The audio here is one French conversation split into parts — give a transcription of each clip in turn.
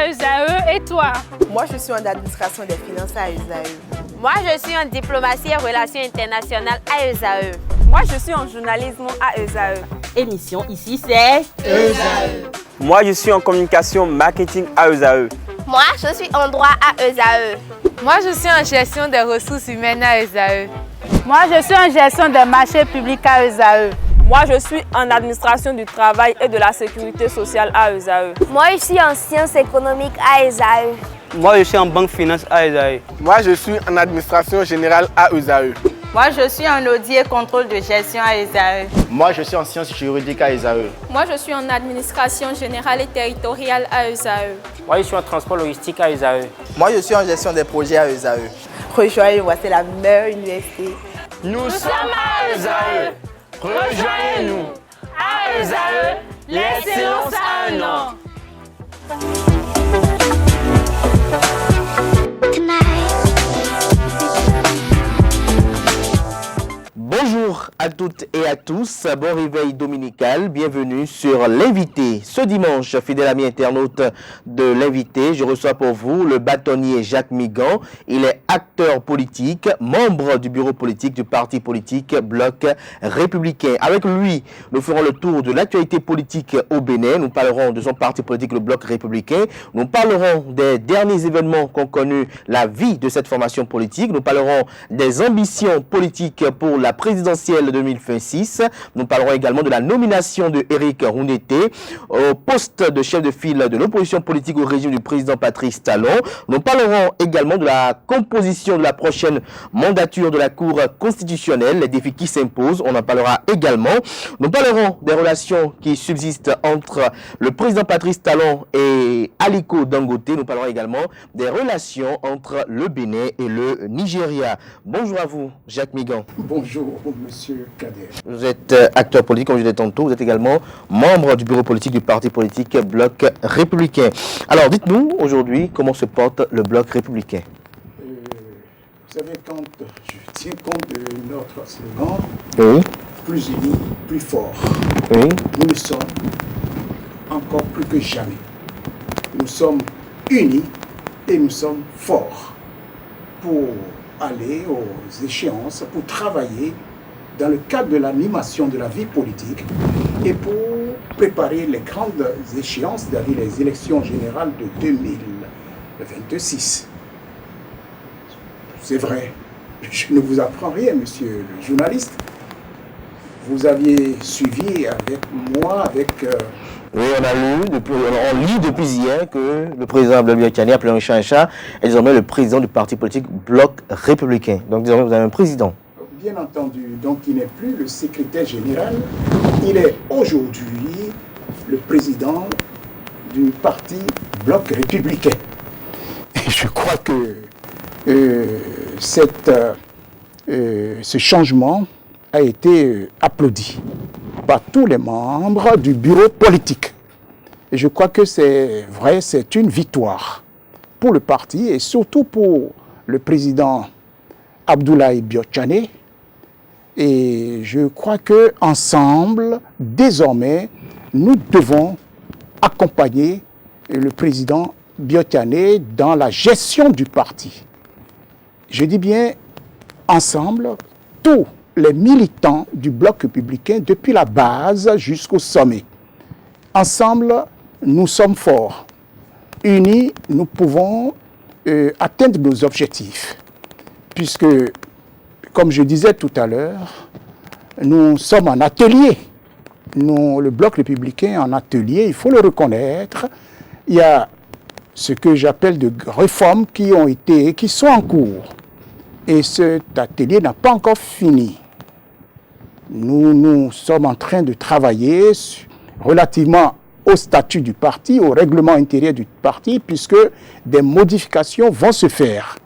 ESAE et toi? Moi, je suis en administration des finances à ESAE. Moi, je suis en diplomatie et relations internationales à ESAE. Moi, je suis en journalisme à ESAE. Émission ici, c'est ESAE. Moi, je suis en communication marketing à ESAE. Moi, je suis en droit à ESAE. Moi, je suis en gestion des ressources humaines à ESAE. Moi, je suis en gestion des marchés publics à ESAE. Moi, je suis en administration du travail et de la sécurité sociale à ESAE. Moi, je suis en sciences économiques à ESAE. Moi, je suis en banque finance à ESAE. Moi, je suis en administration générale à ESAE. Moi, je suis en audit et contrôle de gestion à ESAE. Moi, je suis en sciences juridiques à ESAE. Moi, je suis en administration générale et territoriale à ESAE. Moi, je suis en transport logistique à ESAE. Moi, je suis en gestion des projets à ESAE. Rejoignez-moi, c'est la meilleure université. Nous sommes à ESAE. Rejoignez-nous. À ESAE, l'excellence a un nom. Bonjour à toutes et à tous, bon réveil dominical, bienvenue sur l'invité. Ce dimanche, fidèle ami internaute de l'invité, je reçois pour vous le bâtonnier Jacques Migan. Il est acteur politique, membre du bureau politique du parti politique Bloc Républicain. Avec lui, nous ferons le tour de l'actualité politique au Bénin. Nous parlerons de son parti politique, le Bloc Républicain. Nous parlerons des derniers événements qu'ont connu la vie de cette formation politique. Nous parlerons des ambitions politiques pour la présidentielle 2026. Nous parlerons également de la nomination de Éric Rouneté au poste de chef de file de l'opposition politique au régime du président Patrice Talon. Nous parlerons également de la composition de la prochaine mandature de la Cour constitutionnelle, les défis qui s'imposent, on en parlera également. Nous parlerons des relations qui subsistent entre le président Patrice Talon et Aliko Dangote. Nous parlerons également des relations entre le Bénin et le Nigeria. Bonjour à vous, Jacques Migan. Bonjour, monsieur Kader. Vous êtes acteur politique, comme je l'ai dit tantôt. Vous êtes également membre du bureau politique du parti politique Bloc Républicain. Alors, dites-nous aujourd'hui comment se porte le Bloc Républicain. Vous savez, quand je tiens compte de notre slogan, oui. Plus unis, plus forts. Oui. Nous le sommes encore plus que jamais. Nous sommes unis et nous sommes forts pour aller aux échéances, pour travailler dans le cadre de l'animation de la vie politique et pour préparer les grandes échéances, c'est-à-dire les élections générales de 2026. C'est vrai, je ne vous apprends rien, monsieur le journaliste. Vous aviez suivi avec moi, oui, on lit depuis hier que le président Blaise Diagne, appelé un chat un chat, est désormais le président du parti politique Bloc Républicain. Donc désormais vous avez un président. Bien entendu, donc il n'est plus le secrétaire général, il est aujourd'hui le président du parti Bloc Républicain. Et je crois que ce changement a été applaudi par tous les membres du bureau politique. Et je crois que c'est vrai, c'est une victoire pour le parti et surtout pour le président Abdoulaye Biotchane. Et je crois qu'ensemble, désormais, nous devons accompagner le président Biotchane dans la gestion du parti. Je dis bien ensemble, tous les militants du Bloc républicain, depuis la base jusqu'au sommet. Ensemble, nous sommes forts. Unis, nous pouvons atteindre nos objectifs. Puisque, comme je disais tout à l'heure, nous sommes en atelier. Le Bloc républicain en atelier, il faut le reconnaître. Il y a ce que j'appelle de réformes qui sont en cours. Et cet atelier n'a pas encore fini. Nous sommes en train de travailler relativement au statut du parti, au règlement intérieur du parti, puisque des modifications vont se faire.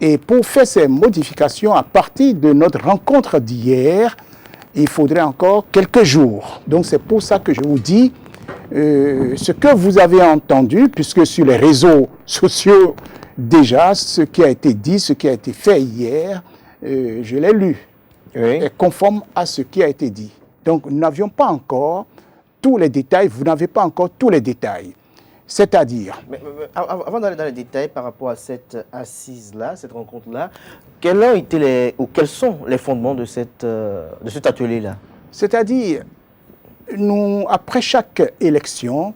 Et pour faire ces modifications, à partir de notre rencontre d'hier, il faudrait encore quelques jours. Donc c'est pour ça que je vous dis, ce que vous avez entendu, puisque sur les réseaux sociaux, déjà, ce qui a été dit, ce qui a été fait hier, je l'ai lu. Oui. Est conforme à ce qui a été dit. Donc, nous n'avions pas encore tous les détails, vous n'avez pas encore tous les détails. C'est-à-dire... Avant d'aller dans les détails par rapport à cette assise-là, cette rencontre-là, quels sont les fondements de cet atelier-là? C'est-à-dire, après chaque élection,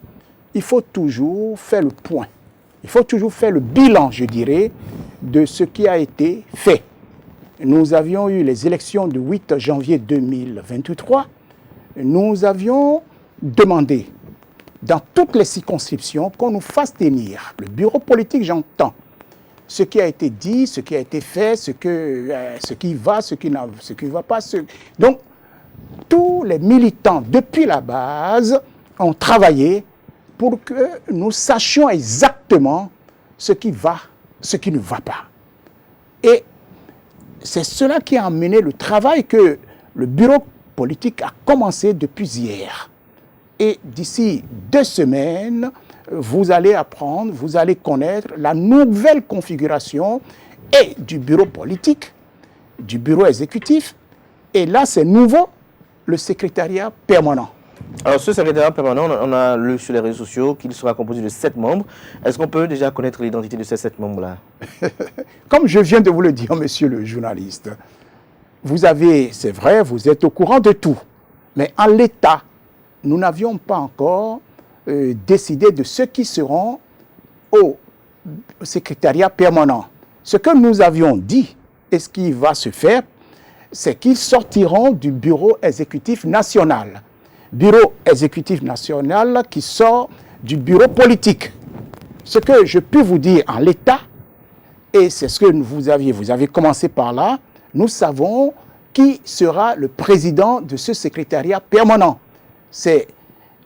il faut toujours faire le point. Il faut toujours faire le bilan, je dirais, de ce qui a été fait. Nous avions eu les élections du 8 janvier 2023. Nous avions demandé dans toutes les circonscriptions qu'on nous fasse tenir. Le bureau politique, j'entends ce qui a été dit, ce qui a été fait, ce qui va, ce qui ne va pas. Donc, tous les militants, depuis la base, ont travaillé pour que nous sachions exactement ce qui va, ce qui ne va pas. Et c'est cela qui a amené le travail que le bureau politique a commencé depuis hier. Et d'ici 2 semaines, vous allez apprendre, vous allez connaître la nouvelle configuration et du bureau politique, du bureau exécutif. Et là, c'est nouveau, le secrétariat permanent. Alors, ce secrétariat permanent, on a lu sur les réseaux sociaux qu'il sera composé de 7 membres. Est-ce qu'on peut déjà connaître l'identité de ces 7 membres-là? Comme je viens de vous le dire, monsieur le journaliste, vous avez, c'est vrai, vous êtes au courant de tout. Mais en l'état, nous n'avions pas encore décidé de ceux qui seront au secrétariat permanent. Ce que nous avions dit et ce qui va se faire, c'est qu'ils sortiront du bureau exécutif national. Bureau exécutif national qui sort du bureau politique. Ce que je peux vous dire en l'état, et c'est ce que vous avez commencé par là, nous savons qui sera le président de ce secrétariat permanent. C'est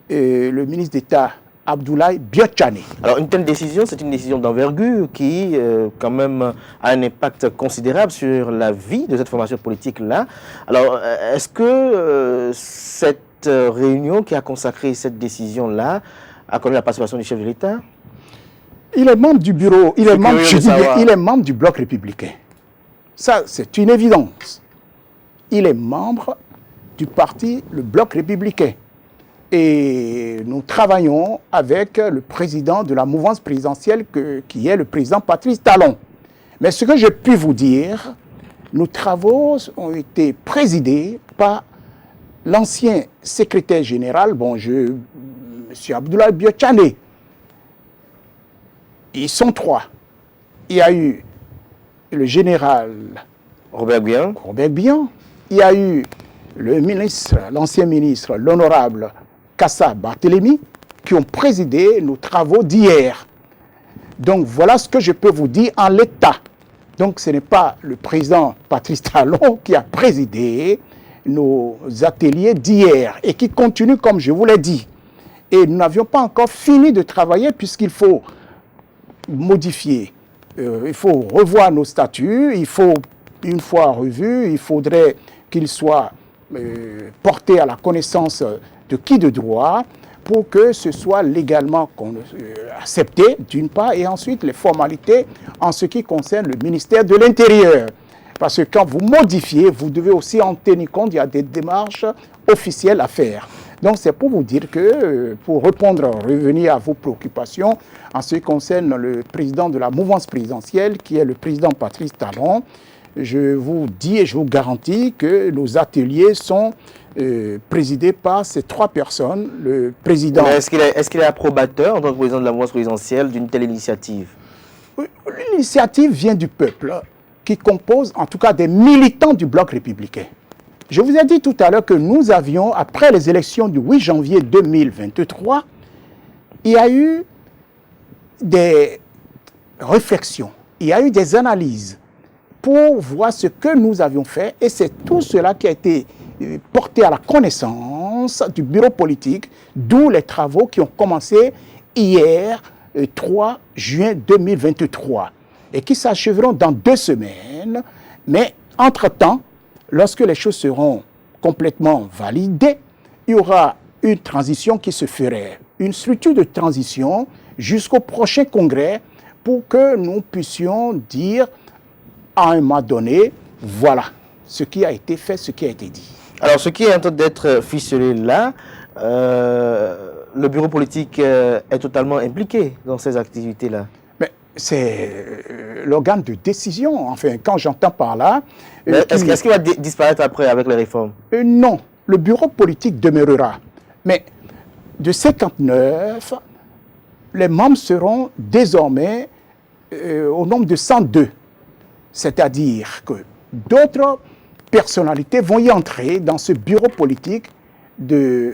le ministre d'État Abdoulaye Biotchane. Alors une telle décision, c'est une décision d'envergure qui quand même a un impact considérable sur la vie de cette formation politique-là. Alors est-ce que cette réunion qui a consacré cette décision-là a connu la participation du chef de l'État? Il est membre du bureau, il est membre du bloc républicain. Ça, c'est une évidence. Il est membre du parti, le bloc républicain. Et nous travaillons avec le président de la mouvance présidentielle qui est le président Patrice Talon. Mais ce que je puis vous dire, nos travaux ont été présidés par l'ancien secrétaire général, M. Abdoulaye Biotchane. Ils sont 3. Il y a eu le général Robert Bihan. Il y a eu le ministre, l'ancien ministre, l'honorable Kassa Barthélémy, qui ont présidé nos travaux d'hier. Donc voilà ce que je peux vous dire en l'état. Donc ce n'est pas le président Patrice Talon qui a présidé nos ateliers d'hier et qui continue comme je vous l'ai dit. Et nous n'avions pas encore fini de travailler puisqu'il faut modifier, il faut revoir nos statuts, il faut, une fois revus, il faudrait qu'ils soient portés à la connaissance de qui de droit pour que ce soit légalement accepté d'une part et ensuite les formalités en ce qui concerne le ministère de l'Intérieur. Parce que quand vous modifiez, vous devez aussi en tenir compte, il y a des démarches officielles à faire. Donc c'est pour vous dire que, pour revenir à vos préoccupations, en ce qui concerne le président de la mouvance présidentielle, qui est le président Patrice Talon, je vous dis et je vous garantis que nos ateliers sont présidés par ces 3 personnes. Le président... Est-ce qu'il est approbateur en tant que président de la mouvance présidentielle d'une telle initiative? L'initiative vient du peuple, qui compose en tout cas des militants du bloc républicain. Je vous ai dit tout à l'heure que nous avions, après les élections du 8 janvier 2023, il y a eu des réflexions, il y a eu des analyses pour voir ce que nous avions fait et c'est tout cela qui a été porté à la connaissance du bureau politique, d'où les travaux qui ont commencé hier, 3 juin 2023, et qui s'achèveront dans 2 semaines, mais entre-temps, lorsque les choses seront complètement validées, il y aura une transition qui se ferait, une structure de transition jusqu'au prochain congrès pour que nous puissions dire à un moment donné, voilà ce qui a été fait, ce qui a été dit. Alors, ce qui est en train d'être ficelé là, le bureau politique est totalement impliqué dans ces activités-là. Mais c'est l'organe de décision. Enfin, quand j'entends par là... Est-ce qu'il va disparaître après avec les réformes? Non, le bureau politique demeurera. Mais de 59, les membres seront désormais au nombre de 102. C'est-à-dire que d'autres personnalités vont y entrer dans ce bureau politique de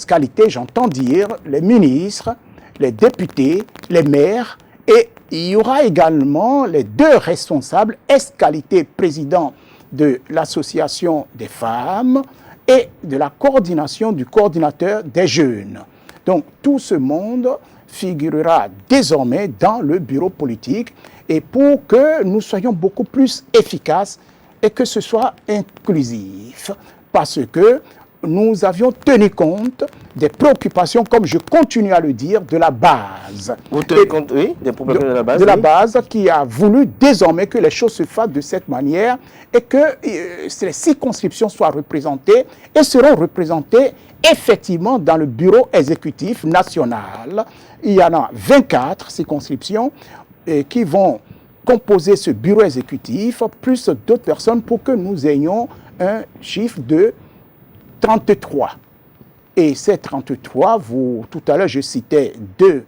qualité, j'entends dire, les ministres, les députés, les maires, et il y aura également les deux responsables, qualité président de l'association des femmes et de la coordination du coordinateur des jeunes. Donc tout ce monde figurera désormais dans le bureau politique, et pour que nous soyons beaucoup plus efficaces et que ce soit inclusif, parce que nous avions tenu compte des préoccupations, comme je continue à le dire, de la base. Vous tenez compte, oui, des problèmes de la base? De la base qui a voulu désormais que les choses se fassent de cette manière et que les circonscriptions soient représentées et seront représentées effectivement dans le bureau exécutif national. Il y en a 24 circonscriptions qui vont composer ce bureau exécutif, plus d'autres personnes pour que nous ayons un chiffre de 33. Et ces 33, tout à l'heure je citais deux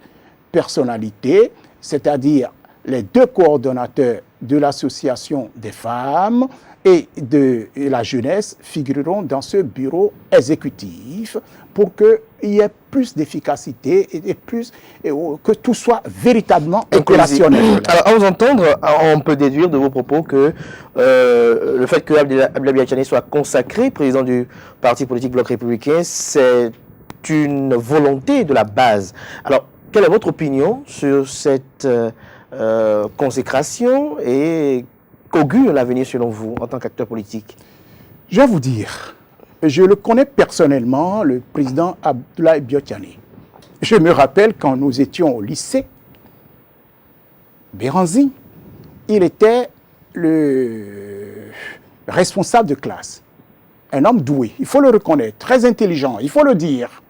personnalités, c'est-à-dire les deux coordonnateurs de l'association des femmes et de la jeunesse figureront dans ce bureau exécutif pour qu'il y ait plus d'efficacité et que tout soit véritablement opérationnel. Alors, à vous entendre, on peut déduire de vos propos que le fait que Abdoulaye Biachane soit consacré président du parti politique Bloc républicain, c'est une volonté de la base. Alors, quelle est votre opinion sur cette consécration et qu'augure l'avenir selon vous en tant qu'acteur politique? Je vais vous dire, je le connais personnellement, le président Abdoulaye Biachane. Je me rappelle quand nous étions au lycée, Béranzi, il était le responsable de classe. Un homme doué, il faut le reconnaître, très intelligent, il faut le dire,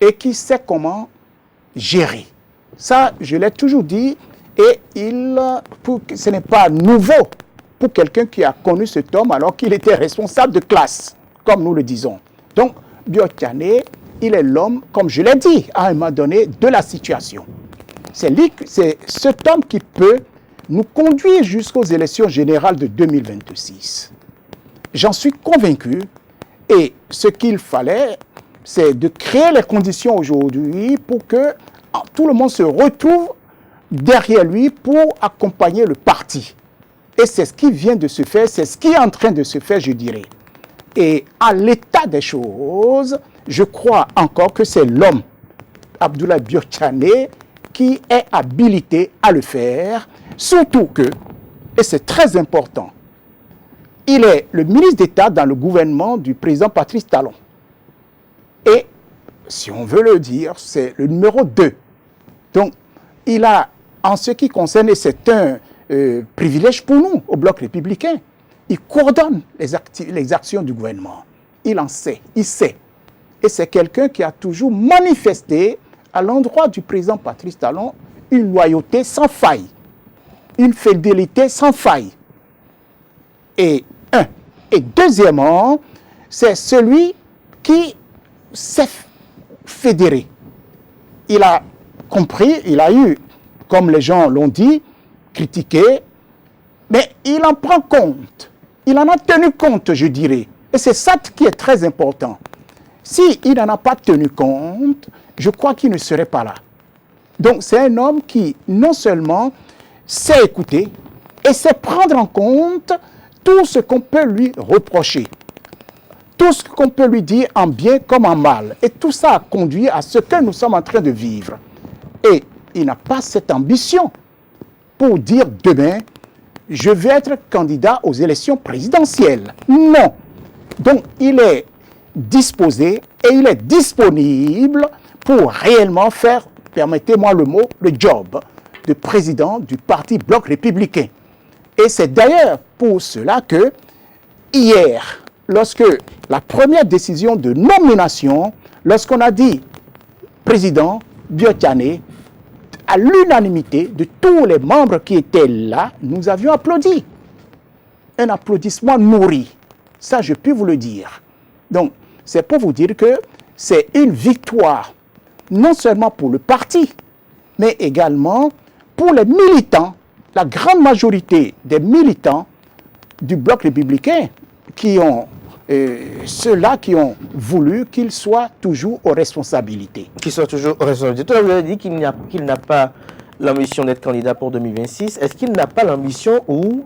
et qui sait comment gérer. Ça, je l'ai toujours dit, et ce n'est pas nouveau pour quelqu'un qui a connu cet homme alors qu'il était responsable de classe, comme nous le disons. Donc, Biachane, il est l'homme, comme je l'ai dit, à un moment donné, de la situation. C'est cet homme qui peut nous conduire jusqu'aux élections générales de 2026. J'en suis convaincu, et ce qu'il fallait, c'est de créer les conditions aujourd'hui pour que tout le monde se retrouve derrière lui pour accompagner le parti. Et c'est ce qui vient de se faire, c'est ce qui est en train de se faire, je dirais. Et à l'état des choses, je crois encore que c'est l'homme, Abdoulaye Biachane, qui est habilité à le faire, surtout que, et c'est très important, il est le ministre d'État dans le gouvernement du président Patrice Talon. Et, si on veut le dire, c'est le numéro 2. Donc, il a, en ce qui concerne, et c'est un privilège pour nous, au Bloc républicain, il coordonne les actions du gouvernement. Il en sait, il sait. Et c'est quelqu'un qui a toujours manifesté à l'endroit du président Patrice Talon une loyauté sans faille, une fidélité sans faille. Et deuxièmement, c'est celui qui s'est fédéré. Il a compris, il a eu, comme les gens l'ont dit, critiqué, mais il en prend compte. Il en a tenu compte, je dirais. Et c'est ça qui est très important. S'il n'en a pas tenu compte, je crois qu'il ne serait pas là. Donc c'est un homme qui, non seulement sait écouter, et sait prendre en compte tout ce qu'on peut lui reprocher. Tout ce qu'on peut lui dire en bien comme en mal. Et tout ça a conduit à ce que nous sommes en train de vivre. Et il n'a pas cette ambition pour dire demain, je vais être candidat aux élections présidentielles. Non. Donc il est disposé et il est disponible pour réellement faire, permettez-moi le mot, le job de président du parti Bloc républicain. Et c'est d'ailleurs pour cela que hier, lorsque la première décision de nomination, lorsqu'on a dit président Biotiané, à l'unanimité de tous les membres qui étaient là, nous avions applaudi. Un applaudissement nourri. Ça, je peux vous le dire. Donc, c'est pour vous dire que c'est une victoire, non seulement pour le parti, mais également pour les militants, la grande majorité des militants du bloc républicain qui ont ceux-là qui ont voulu qu'il soit toujours aux responsabilités. Qu'il soit toujours aux responsabilités. Tout à l'heure, vous avez dit qu'il n'a pas l'ambition d'être candidat pour 2026. Est-ce qu'il n'a pas l'ambition où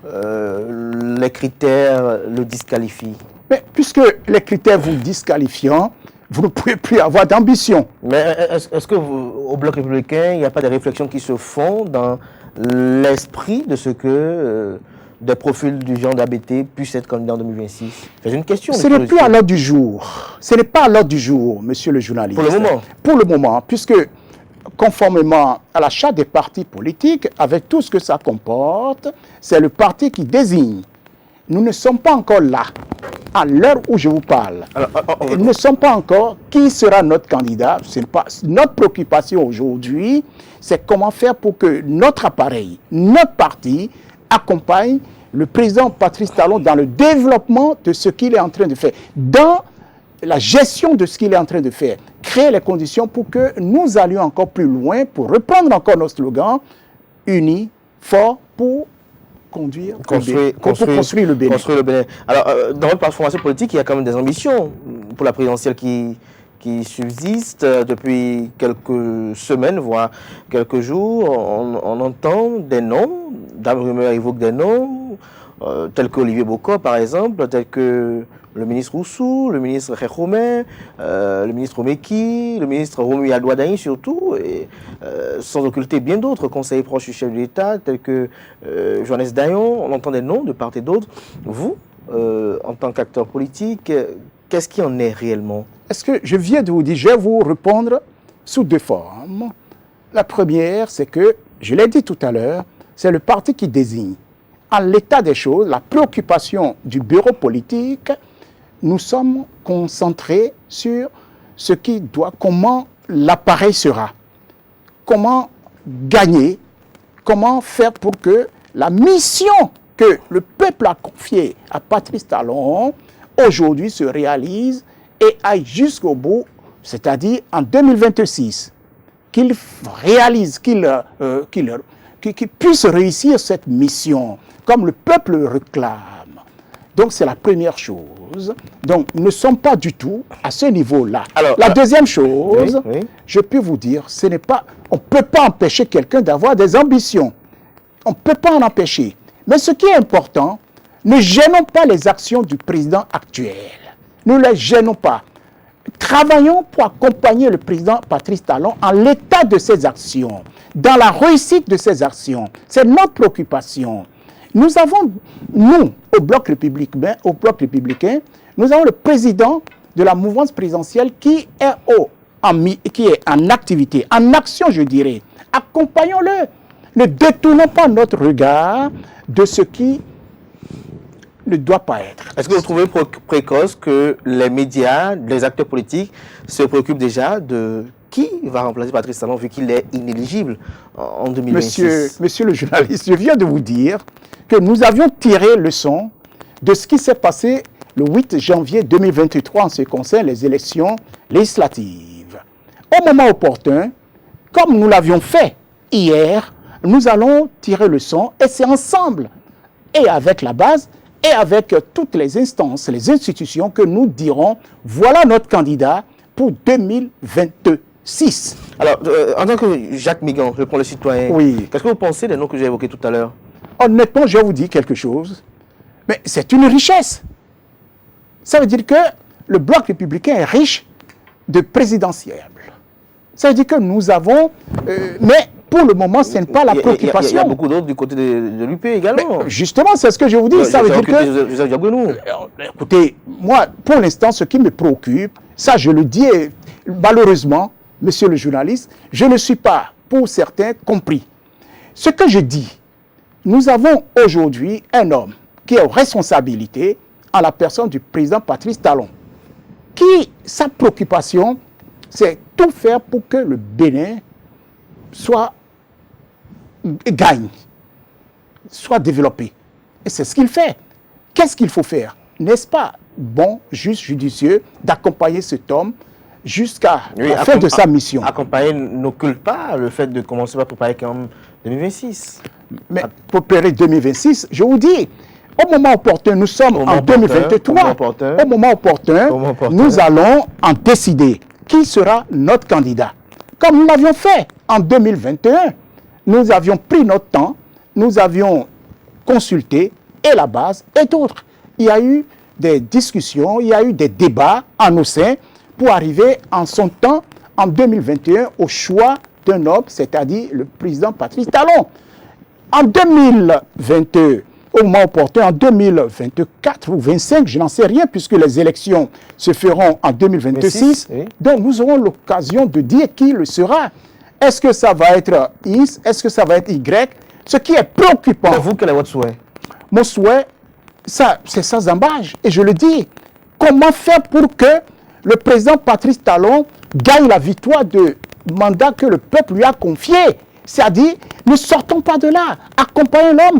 les critères le disqualifient? Mais puisque les critères vous disqualifiant, vous ne pouvez plus avoir d'ambition. Mais est-ce que au Bloc républicain, il n'y a pas de réflexions qui se font dans l'esprit de ce que des profils du genre d'ABT puissent être candidats en 2026? C'est une question. Ce n'est plus à l'ordre du jour. Ce n'est pas à l'ordre du jour, monsieur le journaliste. Pour le moment? Pour le moment, puisque conformément à la charte des partis politiques, avec tout ce que ça comporte, c'est le parti qui désigne. Nous ne sommes pas encore là, à l'heure où je vous parle. Nous ne sommes pas encore qui sera notre candidat. Notre préoccupation aujourd'hui, c'est comment faire pour que notre appareil, notre parti, accompagne le président Patrice Talon dans le développement de ce qu'il est en train de faire, dans la gestion de ce qu'il est en train de faire, créer les conditions pour que nous allions encore plus loin, pour reprendre encore nos slogans, unis, forts, pour construire le Bénin. Alors, dans votre formation politique, il y a quand même des ambitions pour la présidentielle qui subsistent depuis quelques semaines, voire quelques jours. On entend des noms, Dame Rumeur évoque des noms, tels que Olivier Bocco, par exemple, tels que le ministre Roussou, le ministre Khekhoumé, le ministre Omeki, le ministre Romu Adouadaï surtout, et sans occulter bien d'autres conseillers proches du chef de l'État, tels que Johannes Dayon. On entend des noms de part et d'autre. Vous, en tant qu'acteur politique, qu'est-ce qui en est réellement? Est-ce que je viens de vous dire, je vais vous répondre sous deux formes. La première, c'est que, je l'ai dit tout à l'heure, c'est le parti qui désigne. En l'état des choses, la préoccupation du bureau politique, nous sommes concentrés sur ce qui doit, comment l'appareil sera, comment gagner, comment faire pour que la mission que le peuple a confiée à Patrice Talon aujourd'hui se réalise et aille jusqu'au bout, c'est-à-dire en 2026, qu'il réalise, qu'il puisse réussir cette mission, comme le peuple le réclame. Donc c'est la première chose. Donc nous ne sommes pas du tout à ce niveau-là. La deuxième chose, je peux vous dire, on ne peut pas empêcher quelqu'un d'avoir des ambitions. On ne peut pas en empêcher. Mais ce qui est important, ne gênons pas les actions du président actuel. Ne les gênons pas. Travaillons pour accompagner le président Patrice Talon en l'état de ses actions, dans la réussite de ses actions. C'est notre préoccupation. Nous avons, nous, au Bloc républicain, nous avons le président de la mouvance présidentielle qui est en activité, en action, je dirais. Accompagnons-le. Ne détournons pas notre regard de ce qui ne doit pas être. Est-ce que vous trouvez précoce que les médias, les acteurs politiques se préoccupent déjà de qui va remplacer Patrice Talon vu qu'il est inéligible en 2026? Monsieur le journaliste, je viens de vous dire que nous avions tiré leçon de ce qui s'est passé le 8 janvier 2023 en ce qui concerne les élections législatives. Au moment opportun, comme nous l'avions fait hier, nous allons tirer leçon et c'est ensemble, et avec la base, et avec toutes les instances, les institutions que nous dirons, voilà notre candidat pour 2026. Alors, en tant que Jacques Migan, je prends le citoyen, qu'est-ce que vous pensez des noms que j'ai évoqués tout à l'heure? Honnêtement, je vais vous dire quelque chose, mais c'est une richesse. Ça veut dire que le Bloc républicain est riche de présidentiables. Ça veut dire que nous avons... mais pour le moment, ce n'est pas la préoccupation. Il y a beaucoup d'autres du côté de l'UP également. Mais justement, c'est ce que je vous dis. Ça veut dire que... Écoutez, moi, pour l'instant, ce qui me préoccupe, ça je le dis malheureusement, monsieur le journaliste, je ne suis pas, pour certains, compris. Ce que je dis, nous avons aujourd'hui un homme qui est aux responsabilités en la personne du président Patrice Talon, qui, sa préoccupation, c'est tout faire pour que le Bénin gagne, soit développé. Et c'est ce qu'il fait. Qu'est-ce qu'il faut faire? N'est-ce pas bon, juste, judicieux d'accompagner cet homme jusqu'à la fin de sa mission? Accompagner n'occulte pas le fait de commencer par préparer quand même 2026. Mais pour préparer 2026, je vous dis, au moment opportun, nous sommes en 2023. Au moment opportun, nous allons en décider qui sera notre candidat. Comme nous l'avions fait en 2021, nous avions pris notre temps, nous avions consulté et la base et d'autres. Il y a eu des discussions, il y a eu des débats en nos seins pour arriver en son temps, en 2021, au choix d'un homme, c'est-à-dire le président Patrice Talon. En 2022, au moment opportun, en 2024 ou 2025, je n'en sais rien, puisque les élections se feront en 2026. Oui. Donc, nous aurons l'occasion de dire qui le sera. Est-ce que ça va être X? Est-ce que ça va être Y? Ce qui est préoccupant. Mais vous, quel est votre souhait? Mon souhait, c'est sans embâche. Et je le dis, comment faire pour que le président Patrice Talon gagne la victoire de mandat que le peuple lui a confié? C'est-à-dire, ne sortons pas de là. Accompagnons l'homme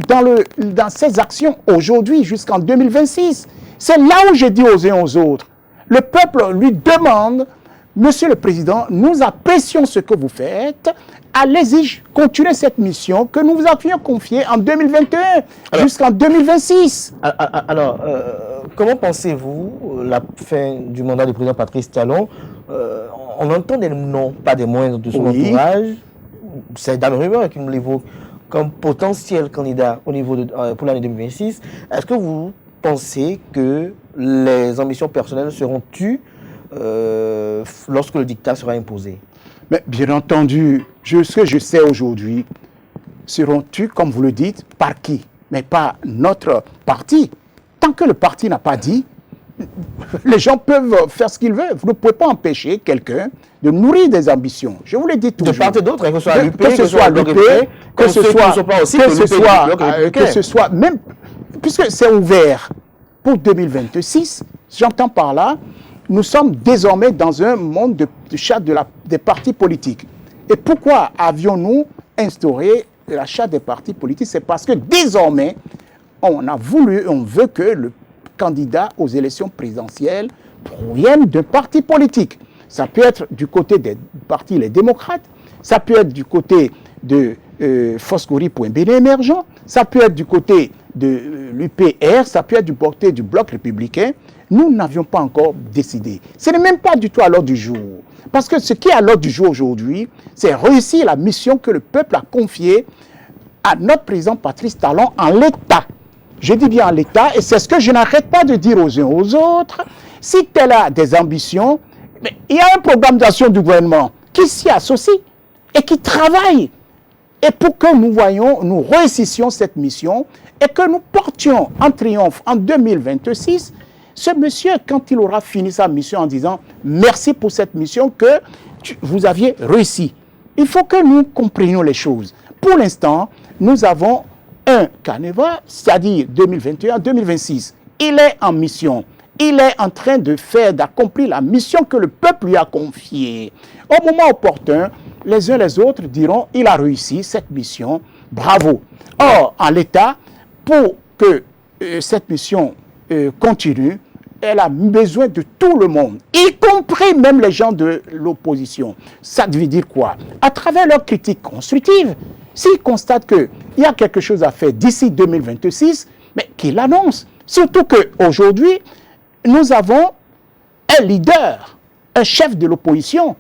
dans ses actions aujourd'hui jusqu'en 2026. C'est là où je dis aux uns aux autres. Le peuple lui demande, Monsieur le Président, nous apprécions ce que vous faites. Allez-y, continuez cette mission que nous vous avions confiée en 2021 jusqu'en 2026. Alors, comment pensez-vous la fin du mandat du président Patrice Talon? On entend des noms, pas des moindres de son entourage. C'est dans le rumeur qui nous l'évoque comme potentiel candidat au niveau pour l'année 2026. Est-ce que vous pensez que les ambitions personnelles seront tues lorsque le dictat sera imposé? Mais bien entendu, ce que je sais aujourd'hui, seront tues, comme vous le dites, par qui? Mais pas notre parti. Tant que le parti n'a pas dit, les gens peuvent faire ce qu'ils veulent. Vous ne pouvez pas empêcher quelqu'un de nourrir des ambitions. Je vous l'ai dit toujours. De part et d'autre, que ce soit l'UP, que ce soit même, puisque c'est ouvert pour 2026, j'entends par là, nous sommes désormais dans un monde de charte des partis politiques. Et pourquoi avions-nous instauré la charte des partis politiques? C'est parce que désormais, on veut que le candidat aux élections présidentielles proviennent d'un parti politique. Ça peut être du côté des partis les démocrates, ça peut être du côté de Foscori.Bénin émergent, ça peut être du côté de l'UPR, ça peut être du côté du Bloc républicain. Nous n'avions pas encore décidé. Ce n'est même pas du tout à l'ordre du jour. Parce que ce qui est à l'ordre du jour aujourd'hui, c'est réussir la mission que le peuple a confiée à notre président Patrice Talon en l'état. Je dis bien en l'état, et c'est ce que je n'arrête pas de dire aux uns aux autres. Si tel a des ambitions, mais il y a un programme d'action du gouvernement qui s'y associe et qui travaille. Et pour que nous réussissions cette mission et que nous portions en triomphe en 2026, ce monsieur, quand il aura fini sa mission en disant « Merci pour cette mission que vous aviez réussi ». Il faut que nous comprenions les choses. Pour l'instant, nous avons un canevas, c'est-à-dire 2021-2026. Il est en mission. Il est en train d'accomplir la mission que le peuple lui a confiée. Au moment opportun, les uns les autres diront « Il a réussi cette mission, bravo ». Or, en l'état, pour que cette mission continue, elle a besoin de tout le monde, y compris même les gens de l'opposition. Ça veut dire quoi? À travers leurs critiques constructives, s'ils constatent qu'il y a quelque chose à faire d'ici 2026, mais qu'ils l'annoncent. Surtout qu'aujourd'hui, nous avons un leader, un chef de l'opposition,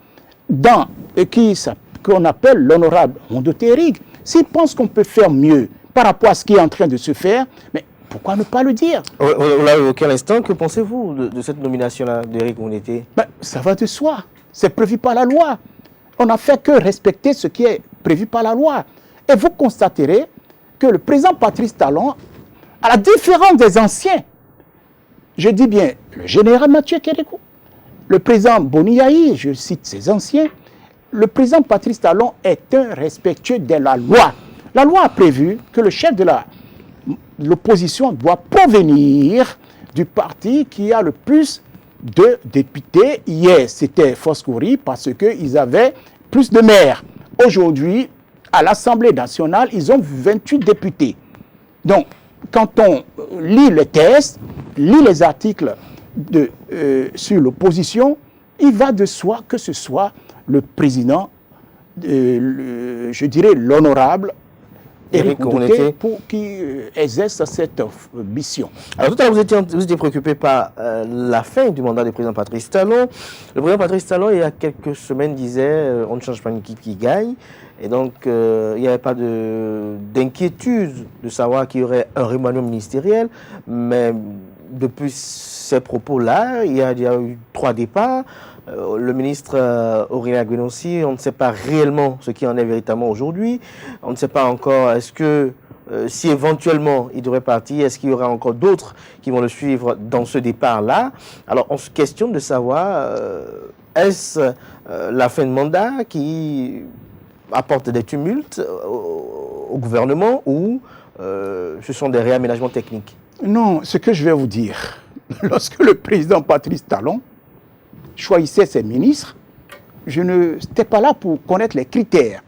qu'on appelle l'honorable Mondo Terrig. S'il pense qu'on peut faire mieux par rapport à ce qui est en train de se faire, mais pourquoi ne pas le dire? On l'a évoqué à l'instant. Que pensez-vous de cette nomination-là d'Éric Mondete? Ça va de soi. C'est prévu par la loi. On n'a fait que respecter ce qui est prévu par la loi. Et vous constaterez que le président Patrice Talon, à la différence des anciens, je dis bien le général Mathieu Kérékou, le président Boniaï, je cite ses anciens, le président Patrice Talon est un respectueux de la loi. La loi a prévu que le chef de l'opposition doit provenir du parti qui a le plus 2 députés. Hier, c'était Foscouri parce qu'ils avaient plus de maires. Aujourd'hui, à l'Assemblée nationale, ils ont 28 députés. Donc, quand on lit les textes, lit les articles sur l'opposition, il va de soi que ce soit le président, je dirais l'honorable Éric Ndoké, pour qui exerce cette mission. Alors tout à l'heure, vous étiez préoccupé par la fin du mandat du président Patrice Talon. Le président Patrice Talon, il y a quelques semaines, disait on ne change pas une équipe qui gagne. Et donc, il n'y avait pas d'inquiétude de savoir qu'il y aurait un remaniement ministériel. Mais depuis ces propos-là, il y a eu 3 départs. Le ministre Aurélien Agbenonsi, on ne sait pas réellement ce qui en est véritablement aujourd'hui. On ne sait pas encore, est-ce que si éventuellement il devrait partir, est-ce qu'il y aura encore d'autres qui vont le suivre dans ce départ-là? Alors on se questionne de savoir, est-ce la fin de mandat qui apporte des tumultes au gouvernement ou ce sont des réaménagements techniques? Non, ce que je vais vous dire, lorsque le président Patrice Talon choisissait ses ministres, je n'étais pas là pour connaître les critères.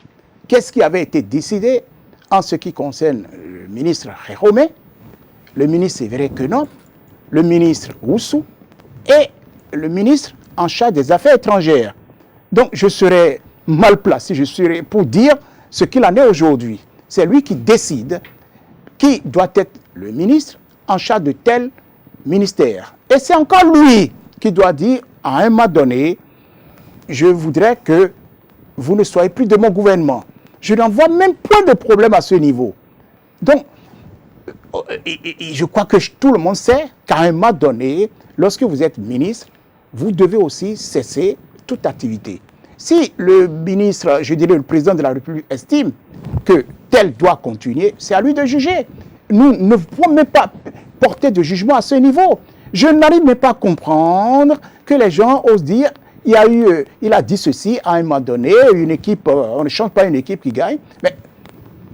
Qu'est-ce qui avait été décidé en ce qui concerne le ministre Réhomé, le ministre Sévéré Quenom, le ministre Oussou et le ministre en charge des Affaires étrangères. Donc je serais mal placé, je serais pour dire ce qu'il en est aujourd'hui. C'est lui qui décide qui doit être le ministre en charge de tel ministère. Et c'est encore lui qui doit dire à un moment donné, je voudrais que vous ne soyez plus de mon gouvernement. Je n'en vois même point de problème à ce niveau. Donc, je crois que tout le monde sait qu'à un moment donné, lorsque vous êtes ministre, vous devez aussi cesser toute activité. Si le ministre, je dirais le président de la République, estime que tel doit continuer, c'est à lui de juger. Nous ne pouvons même pas porter de jugement à ce niveau. Je n'arrive même pas à comprendre que les gens osent dire il a dit ceci à un moment donné, une équipe, on ne change pas une équipe qui gagne. Mais,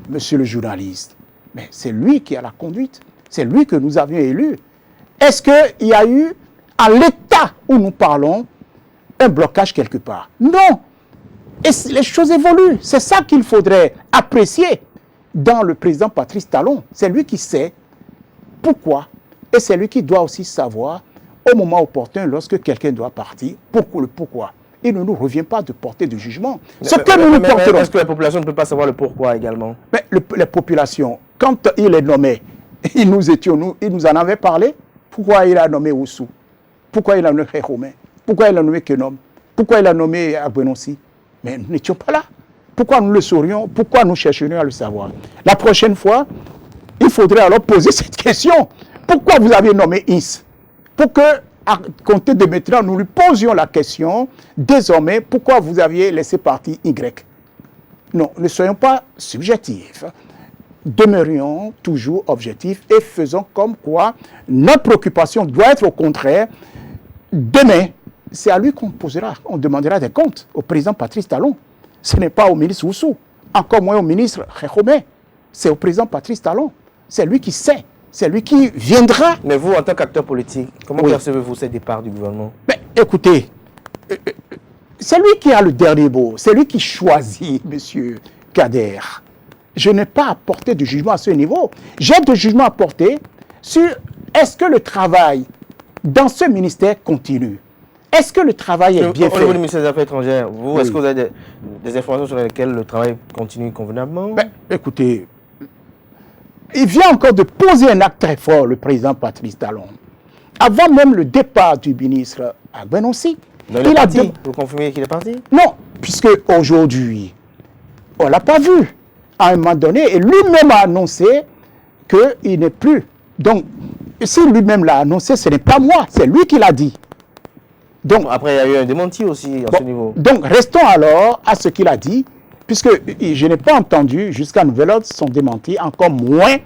monsieur le journaliste, mais c'est lui qui a la conduite, c'est lui que nous avions élu. Est-ce qu'il y a eu, à l'état où nous parlons, un blocage quelque part? Non. Et les choses évoluent. C'est ça qu'il faudrait apprécier dans le président Patrice Talon. C'est lui qui sait pourquoi. Et c'est lui qui doit aussi savoir, au moment opportun, lorsque quelqu'un doit partir, pourquoi. Il ne nous revient pas de porter de jugement. Est-ce que la population ne peut pas savoir le pourquoi également? Mais la population, quand il est nommé, il nous en avait parlé. Pourquoi il a nommé Oussou? Pourquoi il a nommé Réhomé? Pourquoi il a nommé Quenom? Pourquoi il a nommé Agbenonsi? Mais nous n'étions pas là. Pourquoi nous le saurions? Pourquoi nous chercherions à le savoir? La prochaine fois, il faudrait alors poser cette question. Pourquoi vous avez nommé Ins? Pour que, à compter de maintenant, nous lui posions la question, désormais, pourquoi vous aviez laissé partir Y? Non, ne soyons pas subjectifs. Demeurions toujours objectifs et faisons comme quoi notre préoccupation doit être au contraire. Demain, c'est à lui qu'on posera, on demandera des comptes au président Patrice Talon. Ce n'est pas au ministre Oussou, encore moins au ministre Réhomé. C'est au président Patrice Talon. C'est lui qui sait. C'est lui qui viendra. Mais vous, en tant qu'acteur politique, comment percevez-vous ces départs du gouvernement? Mais écoutez, c'est lui qui a le dernier mot. C'est lui qui choisit, monsieur Kader. Je n'ai pas à porter de jugement à ce niveau. J'ai de jugement à porter sur est-ce que le travail dans ce ministère continue? Est-ce que le travail est bien fait? Au niveau du ministère des Affaires étrangères, vous, est-ce que vous avez des informations sur lesquelles le travail continue convenablement? Écoutez, il vient encore de poser un acte très fort, le président Patrice Talon. Avant même le départ du ministre Agbenonsi. Il a dit. Vous confirmez qu'il est parti? Non, puisque aujourd'hui, on ne l'a pas vu. À un moment donné, et lui-même a annoncé qu'il n'est plus. Donc, si lui-même l'a annoncé, ce n'est pas moi, c'est lui qui l'a dit. Donc, après, il y a eu un démenti aussi à ce niveau. Donc, restons alors à ce qu'il a dit, puisque je n'ai pas entendu jusqu'à nouvel ordre son démenti, encore moins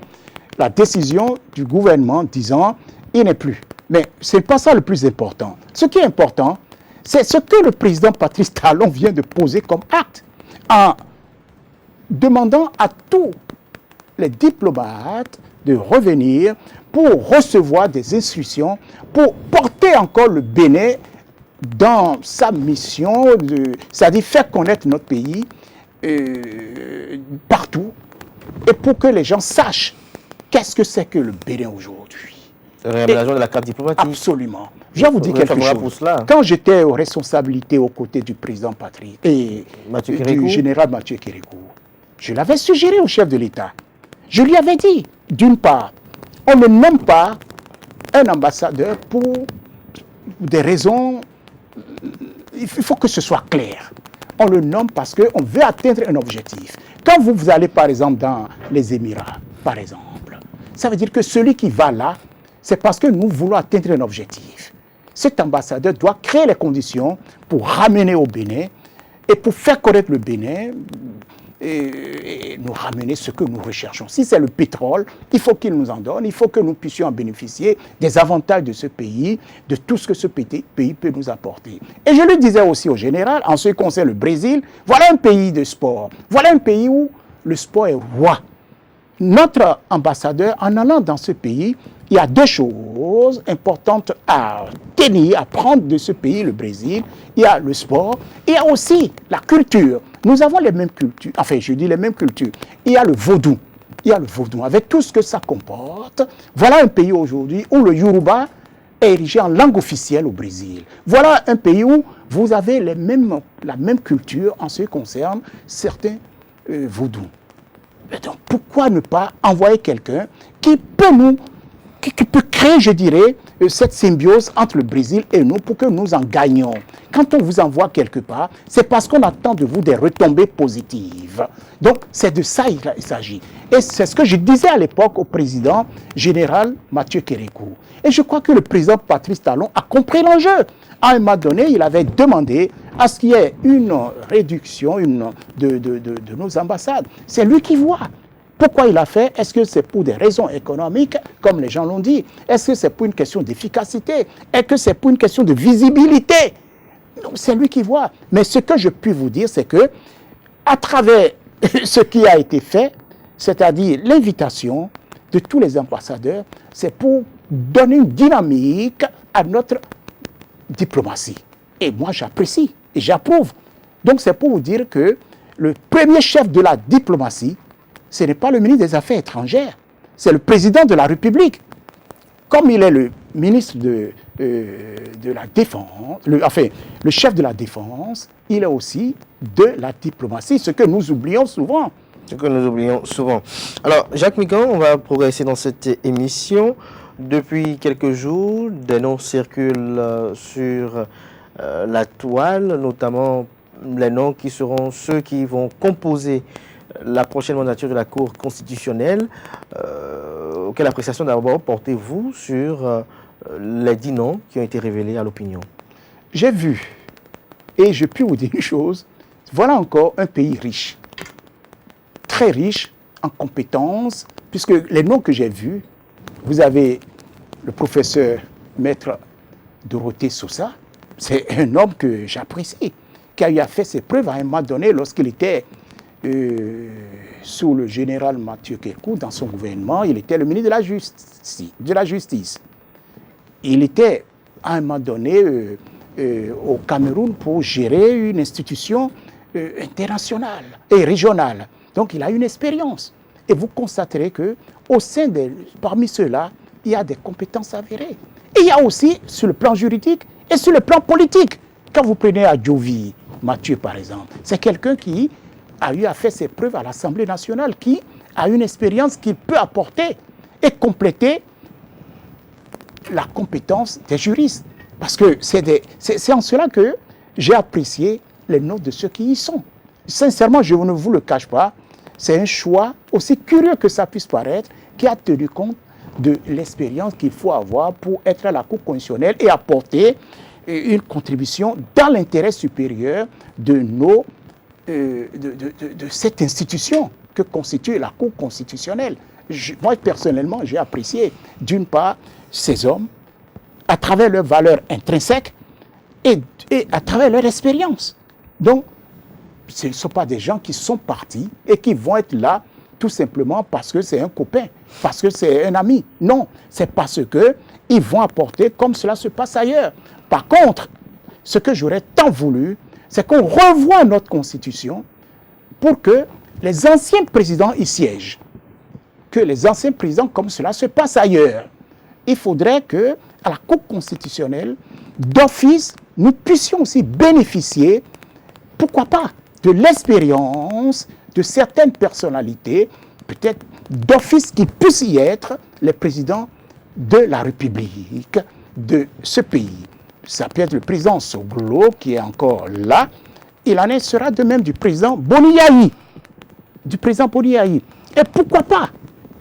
la décision du gouvernement disant il n'est plus. Mais ce n'est pas ça le plus important. Ce qui est important, c'est ce que le président Patrice Talon vient de poser comme acte en demandant à tous les diplomates de revenir pour recevoir des instructions, pour porter encore le Bénin dans sa mission, c'est-à-dire faire connaître notre pays partout, et pour que les gens sachent qu'est-ce que c'est que le Bénin aujourd'hui. Révélation de la carte diplomatique. Absolument. Je vais vous dire quelque chose. Quand j'étais aux responsabilités aux côtés du président Patrice et du général Mathieu Kérékou, je l'avais suggéré au chef de l'État. Je lui avais dit, d'une part, on ne nomme pas un ambassadeur pour des raisons, il faut que ce soit clair. On le nomme parce qu'on veut atteindre un objectif. Quand vous allez par exemple dans les Émirats, par exemple, ça veut dire que celui qui va là, c'est parce que nous voulons atteindre un objectif. Cet ambassadeur doit créer les conditions pour ramener au Bénin et pour faire connaître le Bénin et nous ramener ce que nous recherchons. Si c'est le pétrole, il faut qu'il nous en donne, il faut que nous puissions en bénéficier des avantages de ce pays, de tout ce que ce pays peut nous apporter. Et je le disais aussi au général, en ce qui concerne le Brésil, voilà un pays de sport, voilà un pays où le sport est roi. Notre ambassadeur, en allant dans ce pays, il y a deux choses importantes à tenir, à prendre de ce pays, le Brésil. Il y a le sport, il y a aussi la culture. Nous avons les mêmes cultures, enfin je dis les mêmes cultures. Il y a le vaudou, avec tout ce que ça comporte. Voilà un pays aujourd'hui où le Yoruba est érigé en langue officielle au Brésil. Voilà un pays où vous avez la même culture en ce qui concerne certains vaudous. Donc pourquoi ne pas envoyer quelqu'un qui peut créer, je dirais, cette symbiose entre le Brésil et nous pour que nous en gagnions. Quand on vous envoie quelque part, c'est parce qu'on attend de vous des retombées positives. Donc, c'est de ça qu'il s'agit. Et c'est ce que je disais à l'époque au président général Mathieu Kérékou. Et je crois que le président Patrice Talon a compris l'enjeu. À un moment donné, il avait demandé à ce qu'il y ait une réduction de nos ambassades. C'est lui qui voit. Pourquoi il a fait? Est-ce que c'est pour des raisons économiques, comme les gens l'ont dit? Est-ce que c'est pour une question d'efficacité? Est-ce que c'est pour une question de visibilité? C'est lui qui voit. Mais ce que je puis vous dire, c'est que, à travers ce qui a été fait, c'est-à-dire l'invitation de tous les ambassadeurs, c'est pour donner une dynamique à notre diplomatie. Et moi, j'apprécie et j'approuve. Donc, c'est pour vous dire que le premier chef de la diplomatie, ce n'est pas le ministre des Affaires étrangères, c'est le président de la République. Comme il est le ministre de la Défense, le chef de la Défense, il est aussi de la diplomatie, ce que nous oublions souvent. Alors, Jacques Migan, on va progresser dans cette émission. Depuis quelques jours, des noms circulent sur la toile, notamment les noms qui seront ceux qui vont composer la prochaine mandature de la Cour constitutionnelle. Quelle appréciation d'abord portez-vous sur les 10 noms qui ont été révélés à l'opinion? J'ai vu, et je puis vous dire une chose, voilà encore un pays riche, très riche en compétences, puisque les noms que j'ai vus, vous avez le professeur maître Dorothée Sousa, c'est un homme que j'apprécie, qui a eu à faire ses preuves à un moment donné lorsqu'il était sous le général Mathieu Kérékou, dans son gouvernement, il était le ministre de la Justice. Il était à un moment donné au Cameroun pour gérer une institution internationale et régionale. Donc il a une expérience. Et vous constaterez que parmi ceux-là, il y a des compétences avérées. Et il y a aussi sur le plan juridique et sur le plan politique. Quand vous prenez Adjovi, Mathieu par exemple, c'est quelqu'un qui a eu à faire ses preuves à l'Assemblée nationale, qui a une expérience qu'il peut apporter et compléter la compétence des juristes. Parce que c'est en cela que j'ai apprécié les noms de ceux qui y sont. Sincèrement, je ne vous le cache pas, c'est un choix, aussi curieux que ça puisse paraître, qui a tenu compte de l'expérience qu'il faut avoir pour être à la Cour constitutionnelle et apporter une contribution dans l'intérêt supérieur de cette institution que constitue la Cour constitutionnelle. Moi, personnellement, j'ai apprécié, d'une part, ces hommes, à travers leurs valeurs intrinsèques et à travers leur expérience. Donc, ce ne sont pas des gens qui sont partis et qui vont être là tout simplement parce que c'est un copain, parce que c'est un ami. Non, c'est parce qu'ils vont apporter comme cela se passe ailleurs. Par contre, ce que j'aurais tant voulu, c'est qu'on revoie notre constitution pour que les anciens présidents y siègent. Que les anciens présidents, comme cela se passe ailleurs. Il faudrait que, à la Cour constitutionnelle, d'office, nous puissions aussi bénéficier, pourquoi pas, de l'expérience de certaines personnalités, peut-être d'office qui puissent y être les présidents de la République de ce pays. Ça peut être le président Soglo qui est encore là. Il en sera de même du président Boniaï. Du président Boniaï. Et pourquoi pas?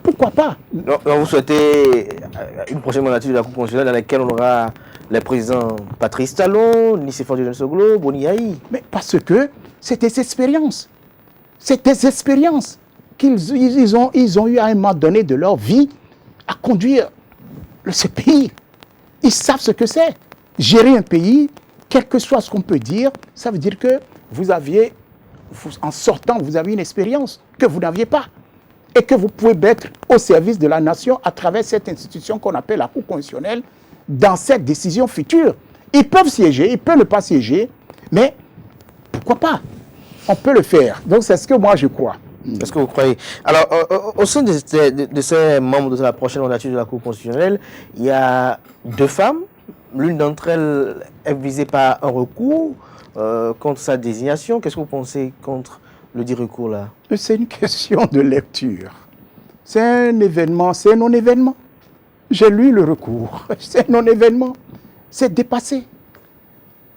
Pourquoi pas? Donc, vous souhaitez une prochaine mandature de la Cour constitutionnelle dans laquelle on aura les présidents Patrice Talon, Nicéphore Soglo, Boniaï. Mais parce que c'est des expériences. C'est des expériences qu'ils ont eu à un moment donné de leur vie à conduire ce pays. Ils savent ce que c'est. Gérer un pays, quel que soit ce qu'on peut dire, ça veut dire que en sortant, vous avez une expérience que vous n'aviez pas. Et que vous pouvez mettre au service de la nation à travers cette institution qu'on appelle la Cour constitutionnelle dans cette décision future. Ils peuvent siéger, ils peuvent ne pas siéger, mais pourquoi pas? On peut le faire. Donc c'est ce que moi je crois. Est-ce que vous croyez? Alors, au sein de ces membres de la prochaine mandature de la Cour constitutionnelle, il y a 2 femmes. L'une d'entre elles est visée par un recours contre sa désignation. Qu'est-ce que vous pensez contre le dit recours là? C'est une question de lecture. C'est un événement, c'est un non-événement. J'ai lu le recours. C'est un non-événement. C'est dépassé.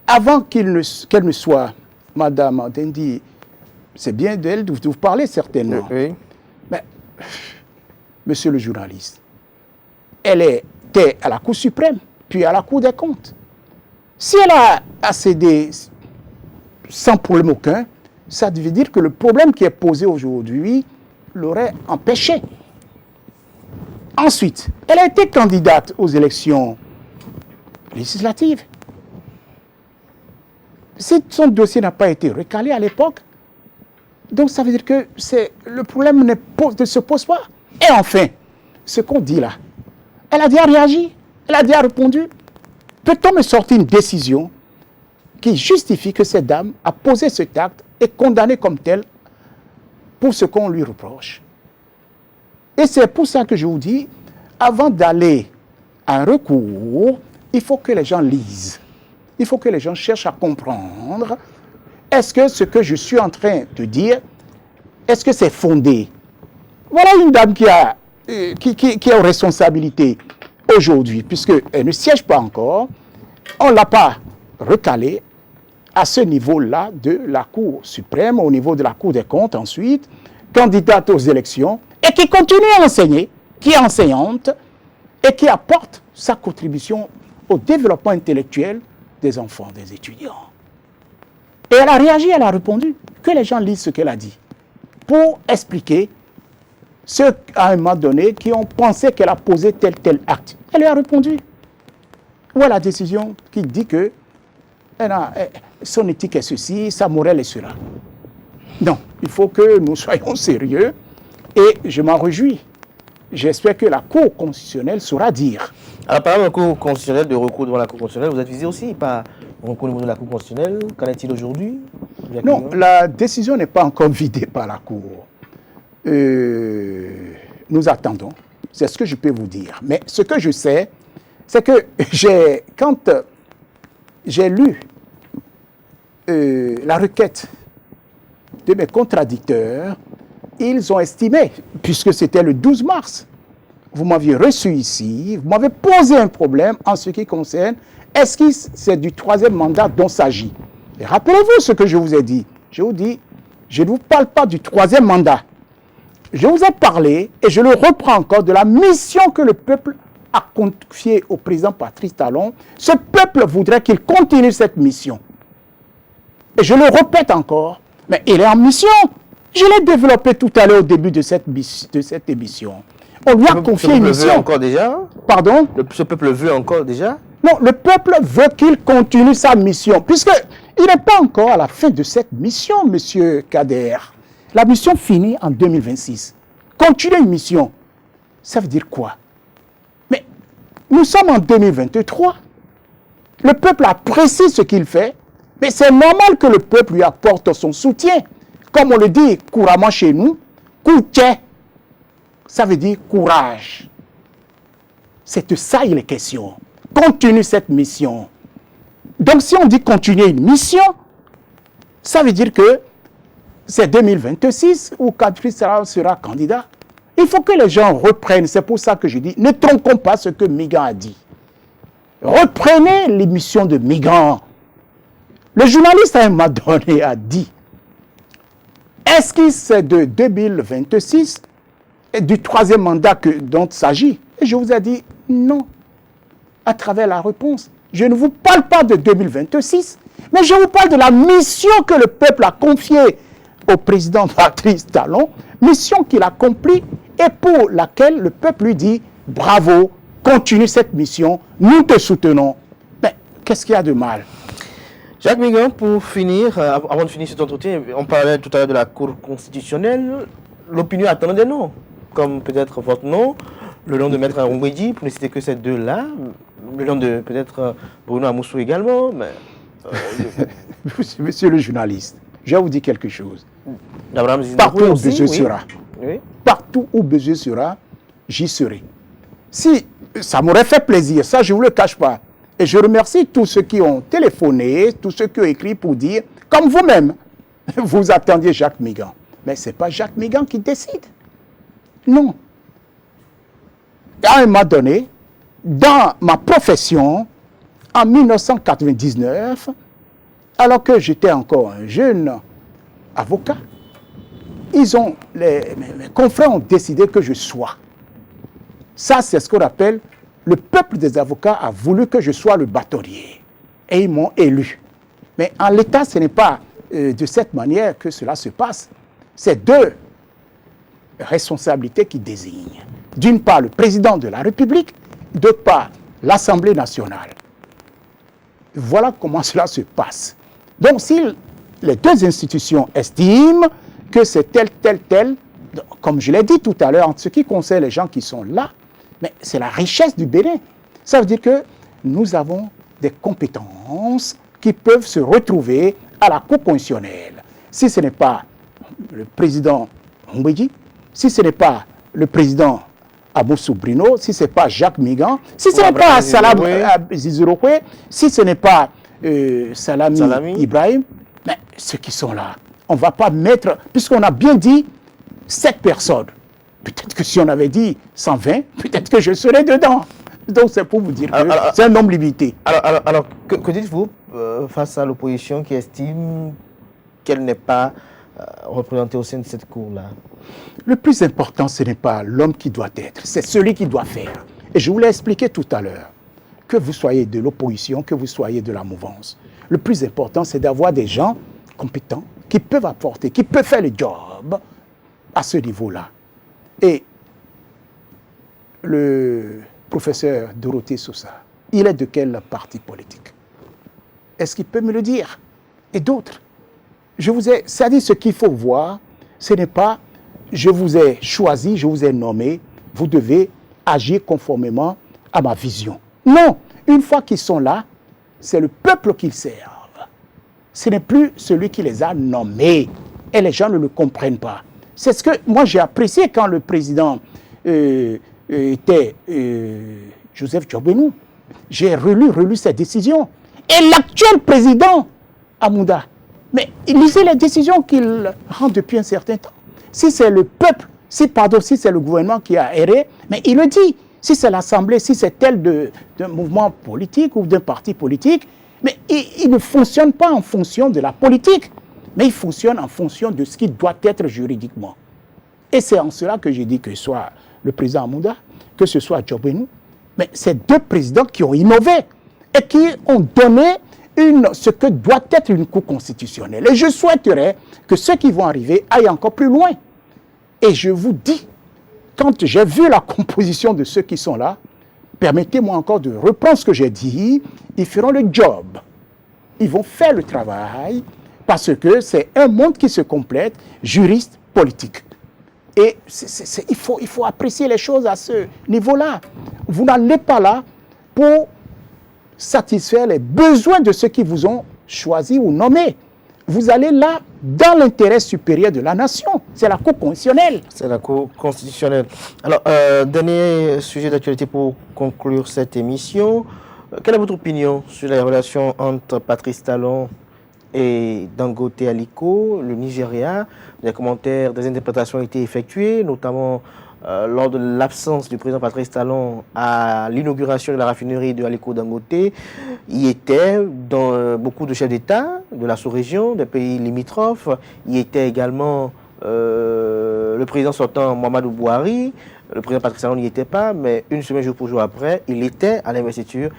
Avant qu'elle ne soit, Madame Antendi, c'est bien d'elle de vous parler certainement. Oui. Mais, monsieur le journaliste, elle était à la Cour suprême, puis à la Cour des comptes. Si elle a accédé sans problème aucun, ça veut dire que le problème qui est posé aujourd'hui l'aurait empêché. Ensuite, elle a été candidate aux élections législatives. Si son dossier n'a pas été recalé à l'époque, donc ça veut dire que le problème ne se pose pas. Et enfin, ce qu'on dit là, elle a déjà réagi, elle a déjà répondu. Peut-on me sortir une décision qui justifie que cette dame a posé cet acte et condamnée comme telle pour ce qu'on lui reproche? Et c'est pour ça que je vous dis, avant d'aller à un recours, il faut que les gens lisent. Il faut que les gens cherchent à comprendre. Est-ce que ce que je suis en train de dire, est-ce que c'est fondé? Voilà une dame qui est aux responsabilités aujourd'hui, puisqu'elle ne siège pas encore. On ne l'a pas recalée à ce niveau-là de la Cour suprême, au niveau de la Cour des comptes ensuite, candidate aux élections, et qui continue à enseigner, qui est enseignante, et qui apporte sa contribution au développement intellectuel des enfants, des étudiants. Et elle a réagi, elle a répondu. Que les gens lisent ce qu'elle a dit. Pour expliquer ceux, à un moment donné, qui ont pensé qu'elle a posé tel acte. Elle lui a répondu. Où est la décision qui dit que son éthique est ceci, sa morale est cela? Non, il faut que nous soyons sérieux et je m'en réjouis. J'espère que la Cour constitutionnelle saura dire. Alors, par exemple, la Cour constitutionnelle, de recours devant la Cour constitutionnelle, vous êtes visé aussi par recours au niveau de la Cour constitutionnelle. Qu'en est-il aujourd'hui? Non, la décision n'est pas encore vidée par la Cour. Nous attendons. C'est ce que je peux vous dire. Mais ce que je sais, c'est que quand j'ai lu la requête de mes contradicteurs, ils ont estimé, puisque c'était le 12 mars, vous m'aviez reçu ici, vous m'avez posé un problème en ce qui concerne, est-ce que c'est du 3e mandat dont s'agit? Et rappelez-vous ce que je vous ai dit. Je vous dis, je ne vous parle pas du 3e mandat. Je vous ai parlé, et je le reprends encore, de la mission que le peuple a confiée au président Patrice Talon. Ce peuple voudrait qu'il continue cette mission. Et je le répète encore, mais il est en mission. Je l'ai développé tout à l'heure au début de cette émission. On lui a confié une mission. Ce peuple veut encore déjà? Pardon? Ce peuple veut encore déjà? Non, le peuple veut qu'il continue sa mission, puisqu'il n'est pas encore à la fin de cette mission, monsieur Kader. La mission finit en 2026. Continuer une mission, ça veut dire quoi? Mais nous sommes en 2023. Le peuple apprécie ce qu'il fait, mais c'est normal que le peuple lui apporte son soutien. Comme on le dit couramment chez nous, Kouché, ça veut dire courage. C'est de ça il est question. Continue cette mission. Donc si on dit continuer une mission, ça veut dire que c'est 2026 où Kadri sera candidat. Il faut que les gens reprennent. C'est pour ça que je dis, ne tronquons pas ce que Migan a dit. Reprenez l'émission de Migan. Le journaliste à un moment donné a dit, est-ce que c'est de 2026 et du troisième mandat dont il s'agit? Et je vous ai dit non, à travers la réponse. Je ne vous parle pas de 2026, mais je vous parle de la mission que le peuple a confiée au président Patrice Talon, mission qu'il accomplit et pour laquelle le peuple lui dit bravo, continue cette mission, nous te soutenons. Mais qu'est-ce qu'il y a de mal? Jacques Migan, pour finir, avant de finir cet entretien, on parlait tout à l'heure de la Cour constitutionnelle. L'opinion attend des noms, comme peut-être votre nom, le nom de Maître Ngwedji, pour ne citer que ces deux-là, le nom de peut-être Bruno Amoussou également. Mais, Monsieur le journaliste, je vais vous dire quelque chose. Partout où besoin sera, partout où besoin sera, j'y serai. Si ça m'aurait fait plaisir, ça je ne vous le cache pas. Et je remercie tous ceux qui ont téléphoné, tous ceux qui ont écrit pour dire, comme vous-même, vous attendiez Jacques Migan. Mais ce n'est pas Jacques Migan qui décide. Non. À un moment donné, dans ma profession, en 1999, alors que j'étais encore un jeune avocat, mes confrères ont décidé que je sois. Ça, c'est ce qu'on appelle, le peuple des avocats a voulu que je sois le bâtonnier. Et ils m'ont élu. Mais en l'état, ce n'est pas de cette manière que cela se passe. C'est deux responsabilités qui désignent. D'une part, le président de la République, d'autre part, l'Assemblée nationale. Voilà comment cela se passe. Donc, si les deux institutions estiment que c'est tel, comme je l'ai dit tout à l'heure, en ce qui concerne les gens qui sont là, mais c'est la richesse du Bénin. Ça veut dire que nous avons des compétences qui peuvent se retrouver à la Cour constitutionnelle. Si ce n'est pas le président Ngwedji, si ce n'est pas le président Amoussou Bruno, si ce n'est pas Jacques Migan, si ce n'est pas Salam Zizouroué, si ce n'est pas Salami Ibrahim, mais ceux qui sont là, on ne va pas mettre, puisqu'on a bien dit 7 personnes. Peut-être que si on avait dit 120, peut-être que je serais dedans. Donc c'est pour vous dire que c'est un nombre limité. Alors que dites-vous face à l'opposition qui estime qu'elle n'est pas représentée au sein de cette cour-là? Le plus important, ce n'est pas l'homme qui doit être, c'est celui qui doit faire. Et je vous l'ai expliqué tout à l'heure, que vous soyez de l'opposition, que vous soyez de la mouvance. Le plus important, c'est d'avoir des gens compétents qui peuvent apporter, qui peuvent faire le job à ce niveau-là. Et le professeur Dorothée Sousa, il est de quel parti politique? Est-ce qu'il peut me le dire? Et d'autres. C'est-à-dire ce qu'il faut voir, ce n'est pas je vous ai choisi, je vous ai nommé, vous devez agir conformément à ma vision. Non, une fois qu'ils sont là, c'est le peuple qu'ils servent. Ce n'est plus celui qui les a nommés. Et les gens ne le comprennent pas. C'est ce que moi j'ai apprécié quand le président était Joseph Djobenou. J'ai relu ses décisions. Et l'actuel président, Amouda, mais lisez les décisions qu'il rend depuis un certain temps. Si c'est le peuple, si c'est le gouvernement qui a erré, mais il le dit. Si c'est l'Assemblée, si c'est tel d'un mouvement politique ou d'un parti politique, mais il ne fonctionne pas en fonction de la politique, mais il fonctionne en fonction de ce qui doit être juridiquement. Et c'est en cela que j'ai dit que ce soit le président Amouda, que ce soit Djobenou, mais c'est deux présidents qui ont innové et qui ont donné ce que doit être une Cour constitutionnelle. Et je souhaiterais que ceux qui vont arriver aillent encore plus loin. Et je vous dis, quand j'ai vu la composition de ceux qui sont là, permettez-moi encore de reprendre ce que j'ai dit, ils feront le job. Ils vont faire le travail parce que c'est un monde qui se complète, juriste, politique. Et il faut apprécier les choses à ce niveau-là. Vous n'allez pas là pour satisfaire les besoins de ceux qui vous ont choisi ou nommé. Vous allez là dans l'intérêt supérieur de la nation. C'est la Cour constitutionnelle. C'est la Cour constitutionnelle. Alors, dernier sujet d'actualité pour conclure cette émission. Quelle est votre opinion sur les relations entre Patrice Talon et Dangote Aliko, le Nigeria? Des commentaires, des interprétations ont été effectuées, notamment lors de l'absence du président Patrice Talon à l'inauguration de la raffinerie de Aliko Dangote. Il y était dans beaucoup de chefs d'État de la sous-région, des pays limitrophes. Il y était également le président sortant Muhammadu Buhari. Le président Patrice Talon n'y était pas, mais une semaine jour pour jour après, il était à l'investiture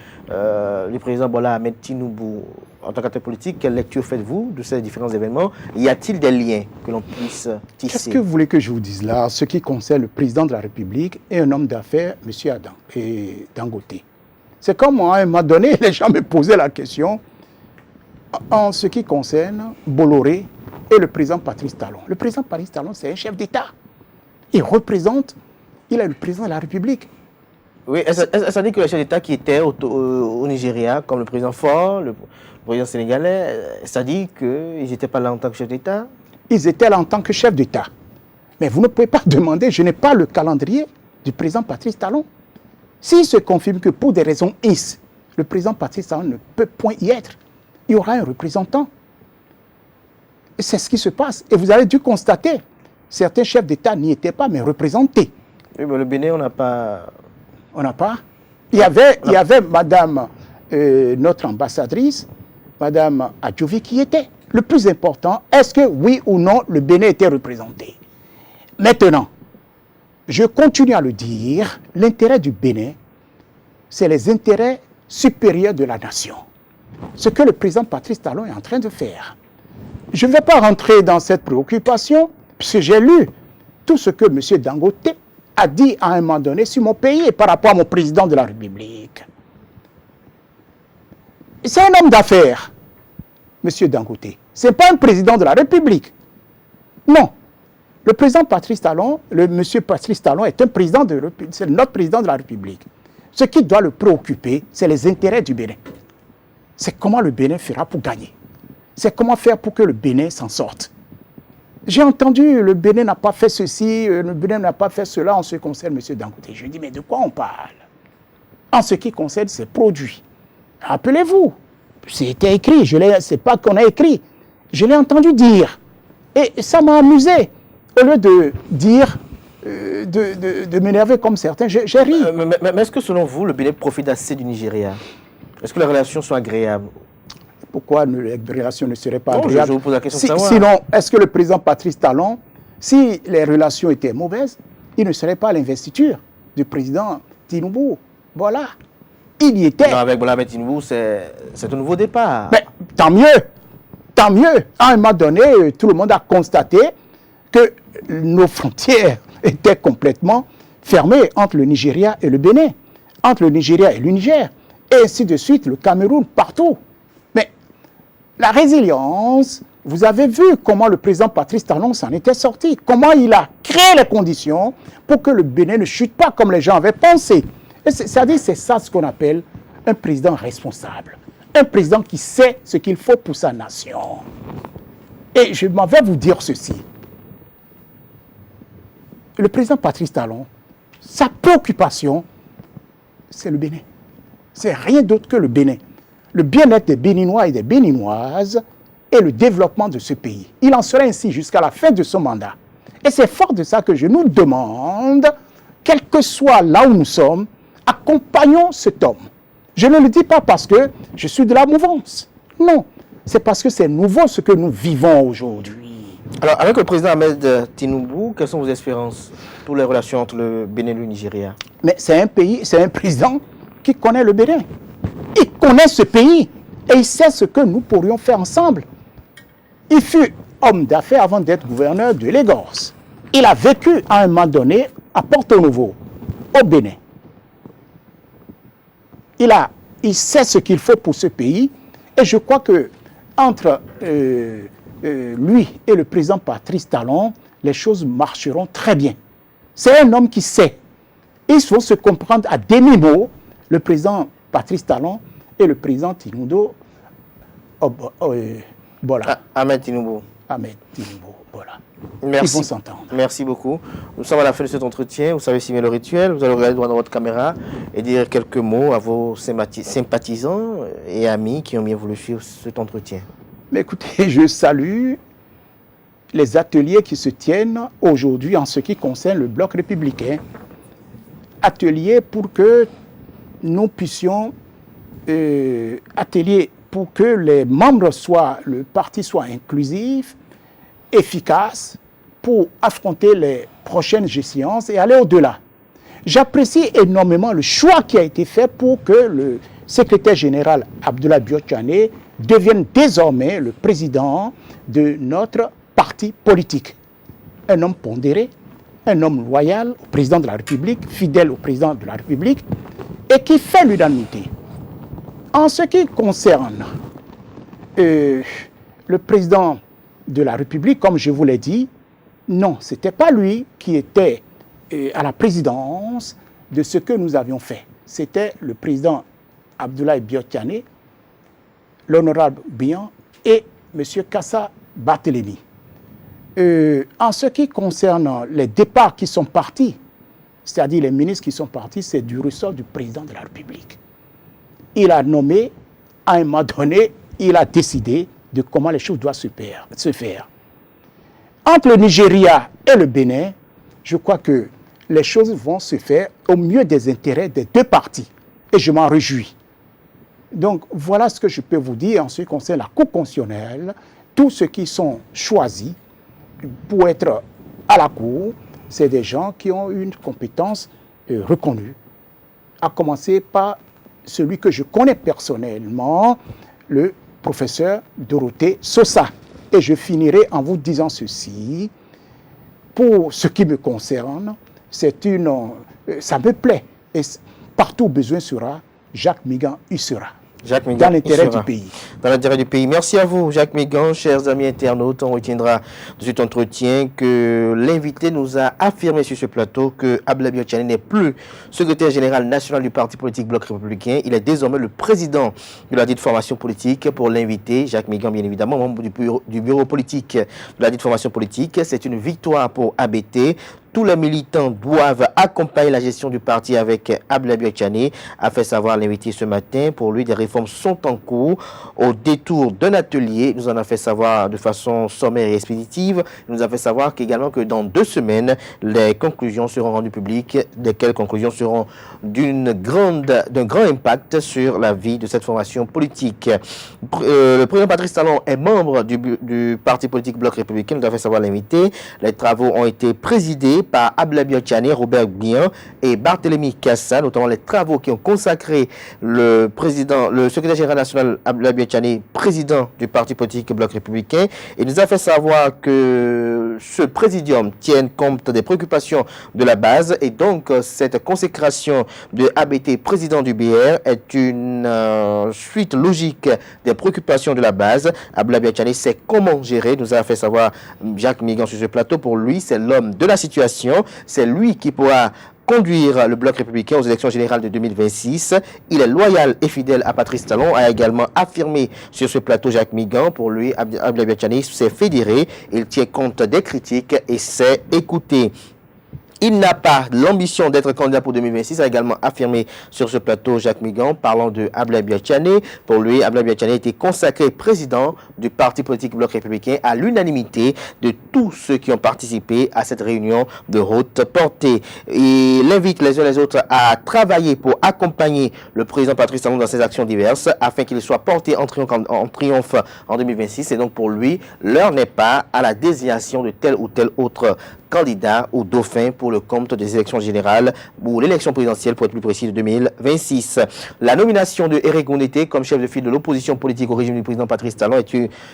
du président Bola Ahmed Tinubu. En tant qu'acteur politique, quelle lecture faites-vous de ces différents événements? Y a-t-il des liens que l'on puisse tisser? Qu'est-ce que vous voulez que je vous dise là? Ce qui concerne le président de la République et un homme d'affaires, M. Adam et Dangote. C'est comme à un moment donné, les gens me posaient la question en ce qui concerne Bolloré et le président Patrice Talon. Le président Patrice Talon, c'est un chef d'État. Il est le président de la République. Oui, ça dit que les chefs d'État qui étaient au Nigeria, comme le président Faure, le président sénégalais, ça dit qu'ils n'étaient pas là en tant que chef d'État? Ils étaient là en tant que chef d'État. Mais vous ne pouvez pas demander, je n'ai pas le calendrier du président Patrice Talon. S'il se confirme que pour des raisons X, le président Patrice Talon ne peut point y être, il y aura un représentant. Et c'est ce qui se passe. Et vous avez dû constater, certains chefs d'État n'y étaient pas, mais représentés. Oui, mais le Bénin, on n'a pas... On n'a pas. Il y avait madame, notre ambassadrice, madame Adjouvi, qui était. Le plus important, est-ce que oui ou non, le Bénin était représenté? Maintenant, je continue à le dire, l'intérêt du Bénin, c'est les intérêts supérieurs de la nation. Ce que le président Patrice Talon est en train de faire. Je ne vais pas rentrer dans cette préoccupation, puisque j'ai lu tout ce que M. Dangote a dit à un moment donné sur mon pays et par rapport à mon président de la République. C'est un homme d'affaires, M. Dangote. Ce n'est pas un président de la République. Non. Le président Patrice Talon, M. Patrice Talon est un président c'est notre président de la République. Ce qui doit le préoccuper, c'est les intérêts du Bénin. C'est comment le Bénin fera pour gagner. C'est comment faire pour que le Bénin s'en sorte. J'ai entendu, le Bénin n'a pas fait ceci, le Bénin n'a pas fait cela en ce qui concerne M. Dangote. Je dis, mais de quoi on parle? En ce qui concerne ses produits. Rappelez-vous, c'était écrit, ce n'est pas qu'on a écrit. Je l'ai entendu dire. Et ça m'a amusé. Au lieu de dire, de m'énerver comme certains, j'ai ri. Mais est-ce que selon vous, le Bénin profite assez du Nigeria? Est-ce que les relations sont agréables? Pourquoi les relations ne seraient pas agréables? Je vous pose la question de savoir. Sinon, est-ce que le président Patrice Talon, si les relations étaient mauvaises, il ne serait pas à l'investiture du président Tinubu? Voilà. Il y était. Non, avec Bola Ahmed Tinubu, c'est un nouveau départ. Mais tant mieux. Tant mieux. À un moment donné, tout le monde a constaté que nos frontières étaient complètement fermées entre le Nigeria et le Bénin, entre le Nigeria et le Niger, et ainsi de suite, le Cameroun, partout. Mais la résilience, vous avez vu comment le président Patrice Talon s'en était sorti, comment il a créé les conditions pour que le Bénin ne chute pas comme les gens avaient pensé. C'est-à-dire, c'est ça ce qu'on appelle un président responsable, un président qui sait ce qu'il faut pour sa nation. Et je m'en vais vous dire ceci. Le président Patrice Talon, sa préoccupation, c'est le Bénin. C'est rien d'autre que le Bénin. Le bien-être des Béninois et des Béninoises et le développement de ce pays. Il en sera ainsi jusqu'à la fin de son mandat. Et c'est fort de ça que je nous demande, quel que soit là où nous sommes, accompagnons cet homme. Je ne le dis pas parce que je suis de la mouvance. Non, c'est parce que c'est nouveau ce que nous vivons aujourd'hui. Alors, avec le président Ahmed Tinubu, quelles sont vos espérances pour les relations entre le Bénin et le Nigeria? Mais c'est un pays, c'est un président qui connaît le Bénin. Il connaît ce pays et il sait ce que nous pourrions faire ensemble. Il fut homme d'affaires avant d'être gouverneur de Lagos. Il a vécu à un moment donné à Porto Novo, au Bénin. Il sait ce qu'il faut pour ce pays et je crois que entre lui et le président Patrice Talon, les choses marcheront très bien. C'est un homme qui sait. Il faut se comprendre à demi-mot, le président Patrice Talon et le président Tinubu. Voilà. Ahmed Tinubu. Ahmed Tinubu, voilà. Merci. Ils vont s'entendre. Merci beaucoup. Nous sommes à la fin de cet entretien. Vous savez signer le rituel. Vous allez regarder droit dans votre caméra et dire quelques mots à vos sympathisants et amis qui ont bien voulu suivre cet entretien. Mais écoutez, je salue les ateliers qui se tiennent aujourd'hui en ce qui concerne le bloc républicain. Ateliers pour que nous puissions, ateliers pour que les membres le parti soit inclusif, efficace, pour affronter les prochaines échéances et aller au-delà. J'apprécie énormément le choix qui a été fait pour que le secrétaire général Abdoulaye Biotchane devienne désormais le président de notre parti politique. Un homme pondéré, un homme loyal au président de la République, fidèle au président de la République, et qui fait l'unanimité. En ce qui concerne le président de la République, comme je vous l'ai dit, non, ce n'était pas lui qui était à la présidence de ce que nous avions fait. C'était le président Abdoulaye Biotchane, l'honorable Bian et M. Kassa Barthélémy. En ce qui concerne les départs qui sont partis, c'est-à-dire les ministres qui sont partis, c'est du ressort du président de la République. Il a nommé, à un moment donné, il a décidé de comment les choses doivent se faire. Entre le Nigeria et le Bénin, je crois que les choses vont se faire au mieux des intérêts des deux parties. Et je m'en réjouis. Donc, voilà ce que je peux vous dire en ce qui concerne la Cour constitutionnelle. Tous ceux qui sont choisis pour être à la Cour, c'est des gens qui ont une compétence reconnue. À commencer par celui que je connais personnellement, le professeur Dorothée Sosa. Et je finirai en vous disant ceci. Pour ce qui me concerne, ça me plaît. Et partout où besoin sera, Jacques Migan y sera. Jacques Migan, dans l'intérêt du pays. Dans l'intérêt du pays. Merci à vous, Jacques Migan. Chers amis internautes, on retiendra de cet entretien que l'invité nous a affirmé sur ce plateau que Abdoulaye Biotchane n'est plus secrétaire général national du parti politique Bloc républicain. Il est désormais le président de la dite formation politique. Pour l'invité, Jacques Migan, bien évidemment, membre du bureau politique de la dite formation politique. C'est une victoire pour ABT. Tous les militants doivent accompagner la gestion du parti avec Abdoulaye Biotchane, a fait savoir l'invité ce matin. Pour lui, des réformes sont en cours. Au détour d'un atelier, il nous en a fait savoir de façon sommaire et expéditive. Il nous a fait savoir qu'également que dans 2 semaines, les conclusions seront rendues publiques, lesquelles conclusions seront d'un grand impact sur la vie de cette formation politique. Le président Patrice Talon est membre du parti politique Bloc républicain, il nous a fait savoir l'invité. Les travaux ont été présidés par Abdoulaye Biotchane, Robert Bian et Barthélémy Kassa, notamment les travaux qui ont consacré le secrétaire général national Abdoulaye Biotchane, président du parti politique Bloc républicain. Il nous a fait savoir que ce présidium tienne compte des préoccupations de la base et donc cette consécration de ABT président du BR est une suite logique des préoccupations de la base. Abdoulaye Biotchane sait comment gérer, nous a fait savoir Jacques Migan sur ce plateau. Pour lui, c'est l'homme de la situation. C'est lui qui pourra conduire le Bloc républicain aux élections générales de 2026. Il est loyal et fidèle à Patrice Talon, a également affirmé sur ce plateau Jacques Migan. Pour lui, Abdoulaye Biotchane s'est fédéré, il tient compte des critiques et sait écouter. Il n'a pas l'ambition d'être candidat pour 2026, a également affirmé sur ce plateau Jacques Migan, parlant de Abdoulaye Biotchane. Pour lui, Abdoulaye Biotchane a été consacré président du parti politique Bloc républicain à l'unanimité de tous ceux qui ont participé à cette réunion de haute portée. Et il invite les uns les autres à travailler pour accompagner le président Patrice Talon dans ses actions diverses afin qu'il soit porté en triomphe en 2026. Et donc pour lui, l'heure n'est pas à la désignation de tel ou tel autre candidat ou dauphin pour pour le compte des élections générales ou l'élection présidentielle, pour être plus précis, de 2026. La nomination de Eric Ngoundete comme chef de file de l'opposition politique au régime du président Patrice Talon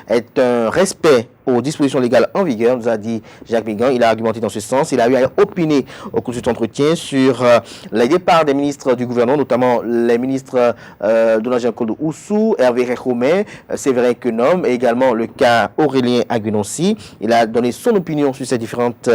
est un respect aux dispositions légales en vigueur, nous a dit Jacques Migan. Il a argumenté dans ce sens. Il a eu à opiner au cours de cet entretien sur les départs des ministres du gouvernement, notamment les ministres Donald Jean-Claude Oussou, Hervé Réchomé, Séverin Quenom et également le cas Aurélien Aguenonci. Il a donné son opinion sur ces différentes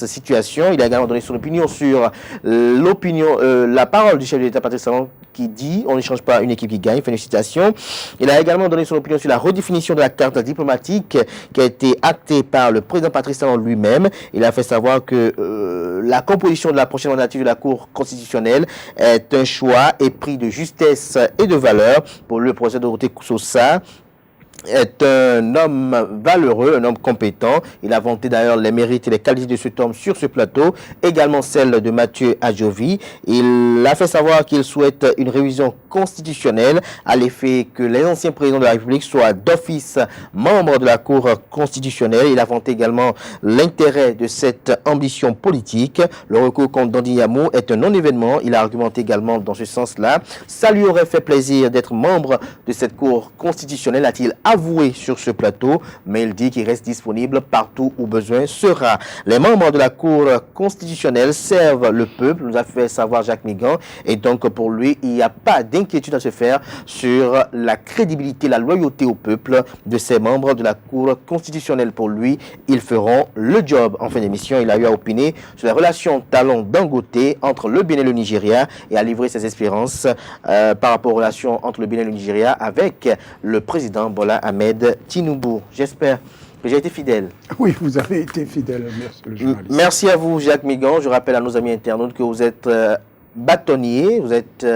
situations. Il a également donné son opinion sur la parole du chef de l'État Patrice Talon qui dit « On ne change pas une équipe qui gagne », fin de citation. Il a également donné son opinion sur la redéfinition de la carte diplomatique qui a été actée par le président Patrice Talon lui-même. Il a fait savoir que la composition de la prochaine mandature de la Cour constitutionnelle est un choix et pris de justesse et de valeur. Pour le professeur Dorothée Koussosa est un homme valeureux, un homme compétent. Il a vanté d'ailleurs les mérites et les qualités de cet homme sur ce plateau, également celle de Mathieu Adjovi. Il a fait savoir qu'il souhaite une révision constitutionnelle à l'effet que les anciens présidents de la République soient d'office membres de la Cour constitutionnelle. Il a vanté également l'intérêt de cette ambition politique. Le recours contre Dandy Yamou est un non-événement. Il a argumenté également dans ce sens-là. Ça lui aurait fait plaisir d'être membre de cette Cour constitutionnelle, a-t-il avoué sur ce plateau, mais il dit qu'il reste disponible partout où besoin sera. Les membres de la Cour constitutionnelle servent le peuple, nous a fait savoir Jacques Migan, et donc pour lui, il n'y a pas d'inquiétude à se faire sur la crédibilité, la loyauté au peuple de ces membres de la Cour constitutionnelle. Pour lui, ils feront le job. En fin d'émission, il a eu à opiner sur les relations Talon-Dangote entre le Bénin et le Nigeria et à livrer ses espérances par rapport aux relations entre le Bénin et le Nigeria avec le président Bola Ahmed Tinubu. J'espère que j'ai été fidèle. Oui, vous avez été fidèle, merci le journaliste. Merci à vous, Jacques Migan. Je rappelle à nos amis internautes que vous êtes bâtonnier, vous êtes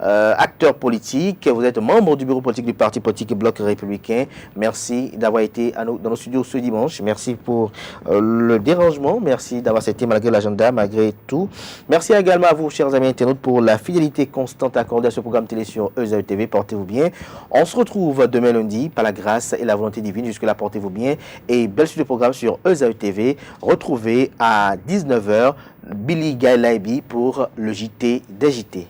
acteur politique, vous êtes membre du bureau politique du parti politique Bloc républicain. Merci d'avoir été dans nos studios ce dimanche. Merci pour le dérangement. Merci d'avoir été malgré l'agenda, malgré tout. Merci également à vous, chers amis internautes, pour la fidélité constante accordée à ce programme télé sur ESAE TV. Portez-vous bien. On se retrouve demain lundi par la grâce et la volonté divine. Jusque-là, portez-vous bien. Et belle suite de programme sur ESAE TV. Retrouvez à 19h Billy Gailaibi pour le JT des JT.